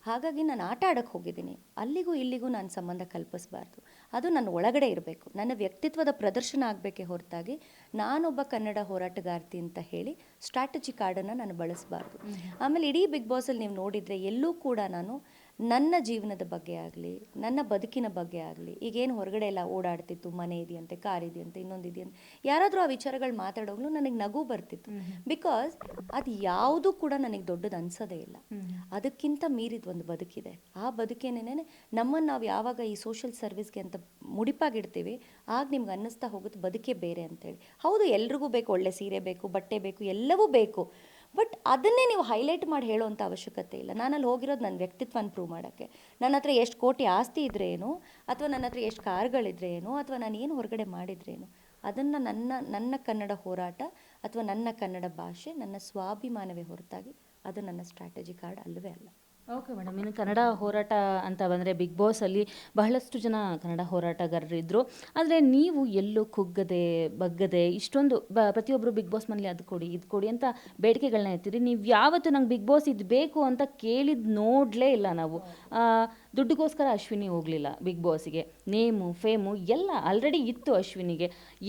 Speaker 2: ಹಾಗಾಗಿ ನಾನು ಆಟ ಆಡೋಕ್ಕೆ ಹೋಗಿದ್ದೀನಿ, ಅಲ್ಲಿಗೂ ಇಲ್ಲಿಗೂ ನಾನು ಸಂಬಂಧ ಕಲ್ಪಿಸಬಾರ್ದು. ಅದು ನನ್ನ ಒಳಗಡೆ ಇರಬೇಕು, ನನ್ನ ವ್ಯಕ್ತಿತ್ವದ ಪ್ರದರ್ಶನ ಆಗಬೇಕೇ ಹೊರತಾಗಿ ನಾನೊಬ್ಬ ಕನ್ನಡ ಹೋರಾಟಗಾರ್ತಿ ಅಂತ ಹೇಳಿ ಸ್ಟ್ರಾಟಜಿ ಕಾರ್ಡನ್ನು ನಾನು ಬಳಸಬಾರ್ದು. ಆಮೇಲೆ ಇಡೀ ಬಿಗ್ ಬಾಸಲ್ಲಿ ನೀವು ನೋಡಿದರೆ ಎಲ್ಲೂ ಕೂಡ ನಾನು ನನ್ನ ಜೀವನದ ಬಗ್ಗೆ ಆಗಲಿ, ನನ್ನ ಬದುಕಿನ ಬಗ್ಗೆ ಆಗಲಿ, ಈಗೇನು ಹೊರಗಡೆ ಎಲ್ಲ ಓಡಾಡ್ತಿತ್ತು, ಮನೆ ಇದೆಯಂತೆ, ಕಾರ್ ಇದೆಯಂತೆ, ಇನ್ನೊಂದು ಇದೆಯಂತೆ, ಯಾರಾದರೂ ಆ ವಿಚಾರಗಳು ಮಾತಾಡೋಗ್ಲೂ ನನಗೆ ನಗು ಬರ್ತಿತ್ತು. ಬಿಕಾಸ್ ಅದು ಯಾವುದೂ ಕೂಡ ನನಗೆ ದೊಡ್ಡದು ಅನ್ಸೋದೇ ಇಲ್ಲ. ಅದಕ್ಕಿಂತ ಮೀರಿದ ಒಂದು ಬದುಕಿದೆ. ಆ ಬದುಕೇನೇನೆ ನಮ್ಮನ್ನು ನಾವು ಯಾವಾಗ ಈ ಸೋಷಿಯಲ್ ಸರ್ವಿಸ್ಗೆ ಅಂತ ಮುಡಿಪಾಗಿಡ್ತೀವಿ, ಆಗ ನಿಮ್ಗೆ ಅನ್ನಿಸ್ತಾ ಹೋಗುತ್ತೆ ಬದುಕೇ ಬೇರೆ ಅಂತೇಳಿ. ಹೌದು, ಎಲ್ರಿಗೂ ಬೇಕು, ಒಳ್ಳೆ ಸೀರೆ ಬೇಕು, ಬಟ್ಟೆ ಬೇಕು, ಎಲ್ಲವೂ ಬೇಕು. ಬಟ್ ಅದನ್ನೇ ನೀವು ಹೈಲೈಟ್ ಮಾಡಿ ಹೇಳೋವಂಥ ಅವಶ್ಯಕತೆ ಇಲ್ಲ. ನಾನಲ್ಲಿ ಹೋಗಿರೋದು ನನ್ನ ವ್ಯಕ್ತಿತ್ವನ ಪ್ರೂವ್ ಮಾಡೋಕ್ಕೆ. ನನ್ನ ಹತ್ರ ಎಷ್ಟು ಕೋಟಿ ಆಸ್ತಿ ಇದ್ರೆ ಏನು, ಅಥವಾ ನನ್ನ ಹತ್ರ ಎಷ್ಟು ಕಾರ್ಗಳಿದ್ರೆ ಏನು, ಅಥವಾ ನಾನು ಏನು ಹೊರಗಡೆ ಮಾಡಿದ್ರೇನು, ಅದನ್ನು ನನ್ನ ಕನ್ನಡ ಹೋರಾಟ ಅಥವಾ ನನ್ನ ಕನ್ನಡ ಭಾಷೆ, ನನ್ನ ಸ್ವಾಭಿಮಾನವೇ ಹೊರತಾಗಿ ಅದು ನನ್ನ ಸ್ಟ್ರಾಟಜಿ ಕಾರ್ಡ್ ಅಲ್ಲವೇ ಅಲ್ಲ.
Speaker 1: Okay madam. ಇನ್ನು ಕನ್ನಡ ಹೋರಾಟ ಅಂತ ಬಂದರೆ ಬಿಗ್ ಬಾಸಲ್ಲಿ ಬಹಳಷ್ಟು ಜನ ಕನ್ನಡ ಹೋರಾಟಗಾರರು ಇದ್ದರು. ಆದರೆ ನೀವು ಎಲ್ಲೂ ಕುಗ್ಗದೆ ಬಗ್ಗದೆ ಇಷ್ಟೊಂದು ಪ್ರತಿಯೊಬ್ಬರು ಬಿಗ್ ಬಾಸ್ ಮನೇಲಿ ಅದು ಕೊಡಿ ಇದು ಕೊಡಿ ಅಂತ ಬೇಡಿಕೆಗಳನ್ನ ಎತ್ತಿರಿ. ನೀವು ಯಾವತ್ತು ನಂಗೆ ಬಿಗ್ ಬಾಸ್ ಇದು ಬೇಕು ಅಂತ ಕೇಳಿದ್ ನೋಡಲೇ ಇಲ್ಲ ನಾವು. ಆ, ದುಡ್ಡಿಗೋಸ್ಕರ ಅಶ್ವಿನಿ ಹೋಗಲಿಲ್ಲ ಬಿಗ್ ಬಾಸಿಗೆ. ನೇಮು ಫೇಮು ಎಲ್ಲ ಆಲ್ರೆಡಿ ಇತ್ತು ಅಶ್ವಿನಿಗೆ.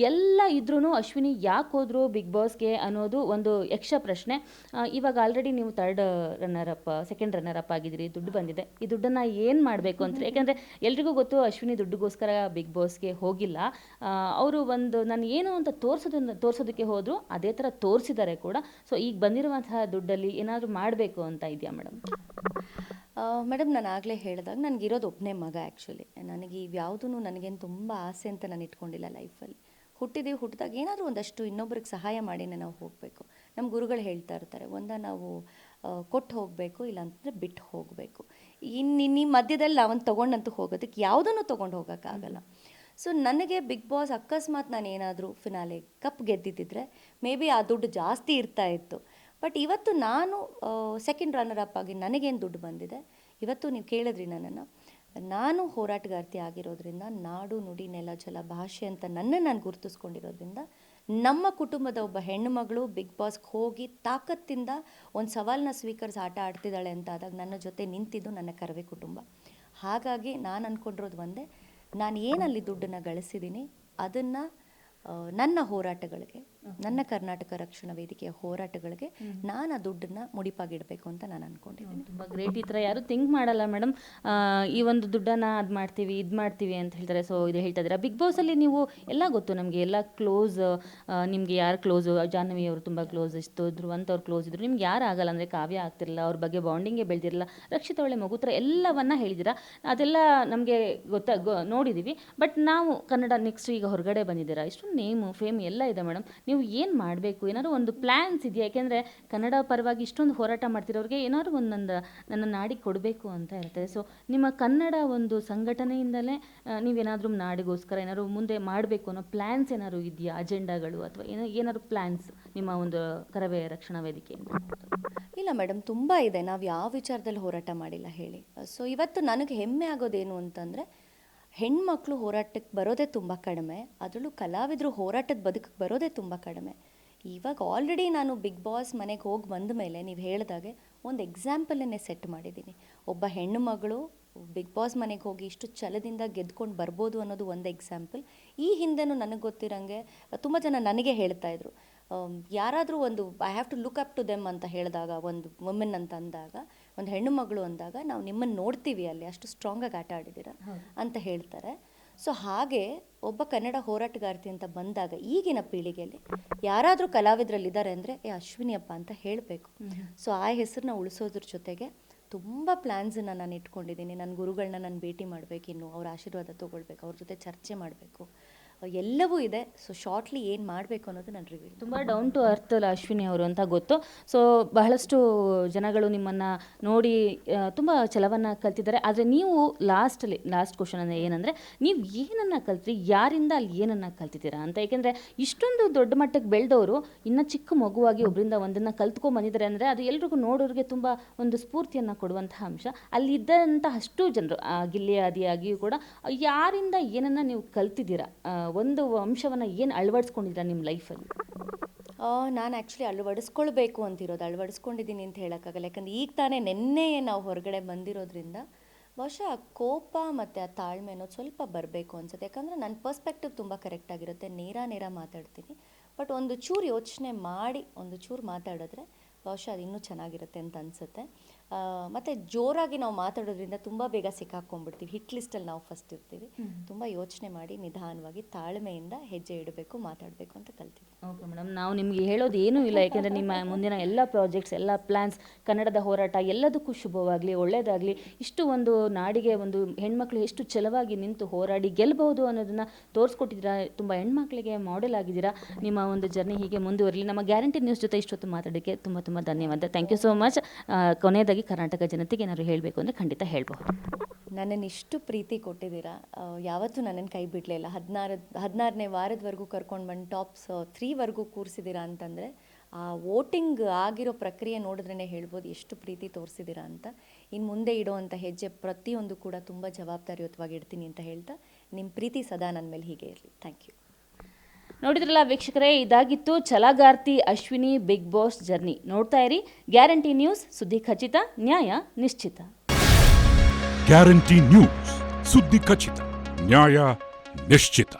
Speaker 1: ಎಲ್ಲ ಇದ್ರೂ ಅಶ್ವಿನಿ ಯಾಕೆ ಹೋದ್ರು ಬಿಗ್ ಬಾಸ್ಗೆ ಅನ್ನೋದು ಒಂದು ಯಕ್ಷ ಪ್ರಶ್ನೆ. ಇವಾಗ ಆಲ್ರೆಡಿ ನೀವು third runner up second runner up ಆಗಿದ್ದೀರಿ, ದುಡ್ಡು ಬಂದಿದೆ. ಈ ದುಡ್ಡನ್ನು ಏನು ಮಾಡಬೇಕು ಅಂತ, ಯಾಕೆಂದರೆ ಎಲ್ರಿಗೂ ಗೊತ್ತು ಅಶ್ವಿನಿ ದುಡ್ಡುಗೋಸ್ಕರ ಬಿಗ್ ಬಾಸ್ಗೆ ಹೋಗಿಲ್ಲ. ಅವರು ಒಂದು ನಾನು ಏನು ಅಂತ ತೋರಿಸೋದಕ್ಕೆ ಹೋದರು, ಅದೇ ಥರ ತೋರಿಸಿದ್ದಾರೆ ಕೂಡ. ಸೊ ಈಗ ಬಂದಿರುವಂತಹ ದುಡ್ಡಲ್ಲಿ ಏನಾದರೂ ಮಾಡಬೇಕು ಅಂತ ಇದೆಯಾ ಮೇಡಮ್?
Speaker 2: ಮೇಡಮ್, ನಾನು ಆಗಲೇ ಹೇಳಿದಾಗ ನನಗಿರೋದು ಒಬ್ಬನೇ ಮಗ. ಆ್ಯಕ್ಚುಲಿ ನನಗೆ ಇವ್ಯಾವುದೂ ನನಗೇನು ತುಂಬ ಆಸೆ ಅಂತ ನಾನು ಇಟ್ಕೊಂಡಿಲ್ಲ ಲೈಫಲ್ಲಿ. ಹುಟ್ಟಿದಾಗ ಏನಾದರೂ ಒಂದಷ್ಟು ಇನ್ನೊಬ್ರಿಗೆ ಸಹಾಯ ಮಾಡಿನೇ ನಾವು ಹೋಗಬೇಕು. ನಮ್ಮ ಗುರುಗಳು ಹೇಳ್ತಾ ಇರ್ತಾರೆ, ನಾವು ಕೊಟ್ಟು ಹೋಗಬೇಕು, ಇಲ್ಲಾಂತಂದರೆ ಬಿಟ್ಟು ಹೋಗಬೇಕು. ಇನ್ನು ಈ ಮಧ್ಯದಲ್ಲಿ ನಾವಂತ ತೊಗೊಂಡಂತೂ ಹೋಗೋದಕ್ಕೆ ಯಾವುದನ್ನು ತೊಗೊಂಡು ಹೋಗೋಕ್ಕಾಗಲ್ಲ. ಸೊ ನನಗೆ ಬಿಗ್ ಬಾಸ್ ಅಕಸ್ಮಾತ್ ನಾನು ಏನಾದರೂ ಫಿನಾಲೆ ಕಪ್ ಗೆದ್ದಿದ್ದಿದ್ರೆ ಮೇ ಬಿ ಆ ದುಡ್ಡು ಜಾಸ್ತಿ ಇರ್ತಾ ಇತ್ತು. ಬಟ್ ಇವತ್ತು ನಾನು ಸೆಕೆಂಡ್ ರನ್ನರ್ ಅಪ್ ಆಗಿ ನನಗೇನು ದುಡ್ಡು ಬಂದಿದೆ, ಇವತ್ತು ನೀವು ಕೇಳಿದ್ರಿ ನನ್ನನ್ನು, ನಾನು ಹೋರಾಟಗಾರ್ತಿ ಆಗಿರೋದ್ರಿಂದ, ನಾಡು ನುಡಿ ನೆಲ ಜಲ ಭಾಷೆ ಅಂತ ನಾನು ಗುರುತಿಸ್ಕೊಂಡಿರೋದ್ರಿಂದ, ನಮ್ಮ ಕುಟುಂಬದ ಒಬ್ಬ ಹೆಣ್ಣು ಮಗಳು ಬಿಗ್ ಬಾಸ್ಗೆ ಹೋಗಿ ತಾಕತ್ತಿಂದ ಒಂದು ಸವಾಲನ್ನ ಸ್ವೀಕರಿಸಿ ಆಟ ಆಡ್ತಿದ್ದಾಳೆ ಅಂತ ಆದಾಗ ನನ್ನ ಜೊತೆ ನಿಂತಿದ್ದು ನನ್ನ ಕರವೇ ಕುಟುಂಬ. ಹಾಗಾಗಿ ನಾನು ಅಂದ್ಕೊಂಡಿರೋದು ಒಂದೇ, ನಾನು ಏನಲ್ಲಿ ದುಡ್ಡನ್ನು ಗಳಿಸಿದ್ದೀನಿ ಅದನ್ನು ನನ್ನ ಹೋರಾಟಗಳಿಗೆ, ನನ್ನ ಕರ್ನಾಟಕ ರಕ್ಷಣಾ ವೇದಿಕೆಯ ಹೋರಾಟಗಳಿಗೆ ನಾನು ಆ ದುಡ್ಡನ್ನು ಮುಡಿಪಾಗಿಡಬೇಕು ಅಂತ ನಾನು ಅಂದ್ಕೊಂಡಿದ್ದೀನಿ.
Speaker 1: ತುಂಬ ಗ್ರೇಟ್. ಈ ಥರ ಯಾರು ಥಿಂಕ್ ಮಾಡಲ್ಲ ಮೇಡಮ್. ಈ ಒಂದು ದುಡ್ಡನ್ನು ಅದು ಮಾಡ್ತೀವಿ ಇದು ಮಾಡ್ತೀವಿ ಅಂತ ಹೇಳ್ತಾರೆ. ಸೊ ಇದು ಹೇಳ್ತಾ ಇದ್ದೀರಾ. ಬಿಗ್ ಬಾಸಲ್ಲಿ ನೀವು ಎಲ್ಲ ಗೊತ್ತು ನಮಗೆ, ಎಲ್ಲ ಕ್ಲೋಸ್. ನಿಮಗೆ ಯಾರು ಕ್ಲೋಸು? ಜಾಹ್ನವಿ ಅವರು ತುಂಬ ಕ್ಲೋಸ್ ಇತ್ತು, ಧ್ರುವಂತ್ ಅವ್ರು ಕ್ಲೋಸ್ ಇದ್ರು. ನಿಮ್ಗೆ ಯಾರು ಆಗಲ್ಲ ಅಂದರೆ ಕಾವ್ಯ ಆಗ್ತಿರಲಿಲ್ಲ, ಅವ್ರ ಬಗ್ಗೆ ಬಾಂಡಿಂಗೇ ಬೆಳೆದಿರಲ್ಲ. ರಕ್ಷಿತ ಒಳ್ಳೆ ಮಗು ಥರ ಎಲ್ಲವನ್ನ ಹೇಳಿದ್ದೀರಾ. ಅದೆಲ್ಲ ನಮಗೆ ನೋಡಿದ್ದೀವಿ. ಬಟ್ ನಾವು ಕನ್ನಡ ನೆಕ್ಸ್ಟ್ ಈಗ ಹೊರಗಡೆ ಬಂದಿದ್ದೀರಾ, ಇಷ್ಟೊಂದು ನೇಮು ಫೇಮ್ ಎಲ್ಲ ಇದೆ ಮೇಡಮ್. ನೀವು ಏನು ಮಾಡಬೇಕು, ಏನಾದ್ರು ಒಂದು ಪ್ಲ್ಯಾನ್ಸ್ ಇದೆಯಾ? ಯಾಕೆಂದರೆ ಕನ್ನಡ ಪರವಾಗಿ ಇಷ್ಟೊಂದು ಹೋರಾಟ ಮಾಡ್ತಿರೋರಿಗೆ ಏನಾದ್ರು ಒಂದೊಂದು ನನ್ನ ನಾಡಿಗೆ ಕೊಡಬೇಕು ಅಂತ ಇರ್ತದೆ. ಸೊ ನಿಮ್ಮ ಕನ್ನಡ ಒಂದು ಸಂಘಟನೆಯಿಂದಲೇ ನೀವೇನಾದರೂ ನಾಡಿಗೋಸ್ಕರ ಏನಾದ್ರು ಮುಂದೆ ಮಾಡಬೇಕು ಅನ್ನೋ ಪ್ಲ್ಯಾನ್ಸ್ ಏನಾದ್ರು ಇದೆಯಾ? ಅಜೆಂಡಾಗಳು ಅಥವಾ ಏನಾದ್ರು ಪ್ಲ್ಯಾನ್ಸ್ ನಿಮ್ಮ ಒಂದು ಕರವೇ ರಕ್ಷಣಾ ವೇದಿಕೆಯಿಂದ?
Speaker 2: ಇಲ್ಲ ಮೇಡಮ್, ತುಂಬ ಇದೆ. ನಾವು ಯಾವ ವಿಚಾರದಲ್ಲಿ ಹೋರಾಟ ಮಾಡಿಲ್ಲ ಹೇಳಿ. ಸೊ ಇವತ್ತು ನನಗೆ ಹೆಮ್ಮೆ ಆಗೋದೇನು ಅಂತಂದರೆ, ಹೆಣ್ಮಕ್ಳು ಹೋರಾಟಕ್ಕೆ ಬರೋದೇ ತುಂಬ ಕಡಿಮೆ, ಅದರಲ್ಲೂ ಕಲಾವಿದರು ಹೋರಾಟದ ಬದುಕಿಗೆ ಬರೋದೇ ತುಂಬ ಕಡಿಮೆ. ಇವಾಗ ಆಲ್ರೆಡಿ ನಾನು ಬಿಗ್ ಬಾಸ್ ಮನೆಗೆ ಹೋಗಿ ಬಂದ ಮೇಲೆ ನೀವು ಹೇಳಿದಾಗೆ ಒಂದು ಎಕ್ಸಾಂಪಲನ್ನೇ ಸೆಟ್ ಮಾಡಿದ್ದೀನಿ. ಒಬ್ಬ ಹೆಣ್ಣು ಮಗಳು ಬಿಗ್ ಬಾಸ್ ಮನೆಗೆ ಹೋಗಿ ಇಷ್ಟು ಛಲದಿಂದ ಗೆದ್ಕೊಂಡು ಬರ್ಬೋದು ಅನ್ನೋದು ಒಂದು ಎಕ್ಸಾಂಪಲ್. ಈ ಹಿಂದೆನೂ ನನಗೆ ಗೊತ್ತಿರೋಂಗೆ ತುಂಬ ಜನ ನನಗೆ ಹೇಳ್ತಾಯಿದ್ರು, ಯಾರಾದರೂ ಒಂದು I have to look up to them ಅಂತ ಹೇಳಿದಾಗ, ಒಂದು ವುಮೆನ್ ಅಂತ ಅಂದಾಗ, ಒಂದು ಹೆಣ್ಣು ಮಗಳು ಅಂದಾಗ ನಾವು ನಿಮ್ಮನ್ನು ನೋಡ್ತೀವಿ ಅಲ್ಲಿ, ಅಷ್ಟು ಸ್ಟ್ರಾಂಗಾಗಿ ಆಟ ಆಡಿದ್ದೀರ ಅಂತ ಹೇಳ್ತಾರೆ. ಸೊ ಹಾಗೆ ಒಬ್ಬ ಕನ್ನಡ ಹೋರಾಟಗಾರ್ತಿ ಅಂತ ಬಂದಾಗ ಈಗಿನ ಪೀಳಿಗೆಯಲ್ಲಿ ಯಾರಾದರೂ ಕಲಾವಿದರಲ್ಲಿದ್ದಾರೆ ಅಂದರೆ ಅಶ್ವಿನಿಯಪ್ಪ ಅಂತ ಹೇಳಬೇಕು. ಸೊ ಆ ಹೆಸರನ್ನ ಉಳಿಸೋದ್ರ ಜೊತೆಗೆ ತುಂಬ ಪ್ಲ್ಯಾನ್ಸನ್ನು ನಾನು ಇಟ್ಕೊಂಡಿದ್ದೀನಿ. ನನ್ನ ಗುರುಗಳನ್ನ ನಾನು ಭೇಟಿ ಮಾಡಬೇಕು, ಇನ್ನು ಅವ್ರ ಆಶೀರ್ವಾದ ತೊಗೊಳ್ಬೇಕು, ಅವ್ರ ಜೊತೆ ಚರ್ಚೆ ಮಾಡಬೇಕು, ಎಲ್ಲವೂ ಇದೆ. ಸೊ ಶಾರ್ಟ್ಲಿ ಏನು ಮಾಡಬೇಕು ಅನ್ನೋದು ನನ್ನ ರಿವ್ಯೂ.
Speaker 1: ತುಂಬ ಡೌನ್ ಟು ಅರ್ತ್ ಅಶ್ವಿನಿ ಅವರು ಅಂತ ಗೊತ್ತು. ಸೊ ಬಹಳಷ್ಟು ಜನಗಳು ನಿಮ್ಮನ್ನು ನೋಡಿ ತುಂಬ ಛಲವನ್ನು ಕಲ್ತಿದ್ದಾರೆ. ಆದರೆ ನೀವು ಲಾಸ್ಟ್ ಕ್ವಶನ್ ಅಂದರೆ ಏನಂದರೆ, ನೀವು ಏನನ್ನು ಕಲ್ತ್ರಿ, ಯಾರಿಂದ ಅಲ್ಲಿ ಏನನ್ನು ಕಲ್ತಿದ್ದೀರಾ ಅಂತ. ಏಕೆಂದರೆ ಇಷ್ಟೊಂದು ದೊಡ್ಡ ಮಟ್ಟಕ್ಕೆ ಬೆಳೆದವರು ಇನ್ನೂ ಚಿಕ್ಕ ಮಗುವಾಗಿ ಒಬ್ಬರಿಂದ ಒಂದನ್ನು ಕಲ್ತ್ಕೊಂಡು ಬಂದಿದ್ದಾರೆ ಅಂದರೆ ಅದು ಎಲ್ರಿಗೂ ನೋಡೋರಿಗೆ ತುಂಬ ಒಂದು ಸ್ಫೂರ್ತಿಯನ್ನು ಕೊಡುವಂತಹ ಅಂಶ. ಅಲ್ಲಿದ್ದಂಥ ಅಷ್ಟು ಜನರು ಗಿಲ್ಲಿ ಆದಿಯಾಗಿಯೂ ಕೂಡ ಯಾರಿಂದ ಏನನ್ನು ನೀವು ಕಲ್ತಿದ್ದೀರಾ, ಒಂದು ಅಂಶವನ್ನು ಏನು ಅಳವಡಿಸ್ಕೊಂಡಿದ್ದೀರಾ ನಿಮ್ಮ ಲೈಫಲ್ಲಿ?
Speaker 2: ನಾನು ಆ್ಯಕ್ಚುಲಿ ಅಳವಡಿಸ್ಕೊಳ್ಬೇಕು ಅಂತಿರೋದು, ಅಳವಡಿಸ್ಕೊಂಡಿದ್ದೀನಿ ಅಂತ ಹೇಳೋಕ್ಕಾಗಲ್ಲ. ಯಾಕಂದರೆ ಈಗ ತಾನೇ ನೆನ್ನೆ ನಾವು ಹೊರಗಡೆ ಬಂದಿರೋದ್ರಿಂದ ಬಹುಶಃ ಆ ಕೋಪ ಮತ್ತು ಆ ತಾಳ್ಮೆ ಅನ್ನೋದು ಸ್ವಲ್ಪ ಬರಬೇಕು ಅನ್ಸುತ್ತೆ. ಯಾಕಂದರೆ ನನ್ನ ಪರ್ಸ್ಪೆಕ್ಟಿವ್ ತುಂಬ ಕರೆಕ್ಟಾಗಿರುತ್ತೆ, ನೇರ ಮಾತಾಡ್ತೀನಿ. ಬಟ್ ಒಂದು ಚೂರು ಯೋಚನೆ ಮಾಡಿ ಒಂದು ಚೂರು ಮಾತಾಡಿದ್ರೆ ಬಹುಶಃ ಅದು ಇನ್ನೂ ಚೆನ್ನಾಗಿರುತ್ತೆ ಅಂತ ಅನಿಸುತ್ತೆ. ಮತ್ತು ಜೋರಾಗಿ ನಾವು ಮಾತಾಡೋದ್ರಿಂದ ತುಂಬ ಬೇಗ ಸಿಕ್ಕಾಕೊಂಡ್ಬಿಡ್ತೀವಿ. ಹಿಟ್ ಲಿಸ್ಟಲ್ಲಿ ನಾವು ಫಸ್ಟ್ ಇರ್ತೀವಿ. ತುಂಬ ಯೋಚನೆ ಮಾಡಿ ನಿಧಾನವಾಗಿ ತಾಳ್ಮೆಯಿಂದ ಹೆಜ್ಜೆ ಇಡಬೇಕು, ಮಾತಾಡಬೇಕು ಅಂತ ಕಲ್ತೀವಿ.
Speaker 1: ಓಕೆ ಮೇಡಮ್, ನಾವು ನಿಮಗೆ ಹೇಳೋದು ಏನೂ ಇಲ್ಲ. ಯಾಕೆಂದರೆ ನಿಮ್ಮ ಮುಂದಿನ ಎಲ್ಲ ಪ್ರಾಜೆಕ್ಟ್ಸ್, ಎಲ್ಲ ಪ್ಲ್ಯಾನ್ಸ್, ಕನ್ನಡದ ಹೋರಾಟ ಎಲ್ಲದಕ್ಕೂ ಶುಭವಾಗಲಿ, ಒಳ್ಳೆಯದಾಗಲಿ. ಇಷ್ಟು ಒಂದು ನಾಡಿಗೆ ಒಂದು ಹೆಣ್ಮಕ್ಳು ಎಷ್ಟು ಛಲವಾಗಿ ನಿಂತು ಹೋರಾಡಿ ಗೆಲ್ಲಬಹುದು ಅನ್ನೋದನ್ನು ತೋರಿಸ್ಕೊಟ್ಟಿದ್ದೀರಾ. ತುಂಬ ಹೆಣ್ಮಕ್ಳಿಗೆ ಮಾಡೆಲ್ ಆಗಿದ್ದೀರಾ. ನಿಮ್ಮ ಒಂದು ಜರ್ನಿ ಹೀಗೆ ಮುಂದುವರಲಿ. ನಮ್ಮ ಗ್ಯಾರಂಟಿ ನ್ಯೂಸ್ ಜೊತೆ ಇಷ್ಟೊತ್ತು ಮಾತಾಡೋಕ್ಕೆ ತುಂಬ ತುಂಬ ಧನ್ಯವಾದ. Thank you so much. ಕೊನೆಯದಾಗಿ ಕರ್ನಾಟಕ ಜನತೆಗೆ ಏನಾದ್ರು ಹೇಳಬೇಕು ಅಂದರೆ ಖಂಡಿತ ಹೇಳಬಹುದು.
Speaker 2: ನನ್ನನ್ನು ಇಷ್ಟು ಪ್ರೀತಿ ಕೊಟ್ಟಿದ್ದೀರಾ, ಯಾವತ್ತೂ ನನ್ನನ್ನು ಕೈ ಬಿಡಲಿಲ್ಲ. 16ನೇ ವಾರದವರೆಗೂ ಕರ್ಕೊಂಡು ಬಂದು ಟಾಪ್ಸ್ 3ವರೆಗೂ ಕೂರಿಸಿದ್ದೀರಾ ಅಂತಂದರೆ ಆ ವೋಟಿಂಗ್ ಆಗಿರೋ ಪ್ರಕ್ರಿಯೆ ನೋಡಿದ್ರೇ ಹೇಳ್ಬೋದು ಎಷ್ಟು ಪ್ರೀತಿ ತೋರಿಸಿದ್ದೀರಾ ಅಂತ. ಇನ್ನು ಮುಂದೆ ಇಡೋವಂಥ ಹೆಜ್ಜೆ ಪ್ರತಿಯೊಂದು ಕೂಡ ತುಂಬ ಜವಾಬ್ದಾರಿಯುತವಾಗಿ ಇಡ್ತೀನಿ ಅಂತ ಹೇಳ್ತಾ, ನಿಮ್ಮ ಪ್ರೀತಿ ಸದಾ ನನ್ನ ಮೇಲೆ ಹೀಗೆ ಇರಲಿ. Thank you.
Speaker 1: ನೋಡಿದ್ರಲ್ಲ ವೀಕ್ಷಕರೇ, ಇದಾಗಿತ್ತು ಛಲಗಾರ್ತಿ ಅಶ್ವಿನಿ ಬಿಗ್ ಬಾಸ್ ಜರ್ನಿ. ನೋಡ್ತಾ ಇರಿ ಗ್ಯಾರಂಟಿ ನ್ಯೂಸ್, ಸುದ್ದಿ ಖಚಿತ, ನ್ಯಾಯ ನಿಶ್ಚಿತ.
Speaker 3: ಗ್ಯಾರಂಟಿ ನ್ಯೂಸ್, ಸುದ್ದಿ ಖಚಿತ, ನ್ಯಾಯ ನಿಶ್ಚಿತ.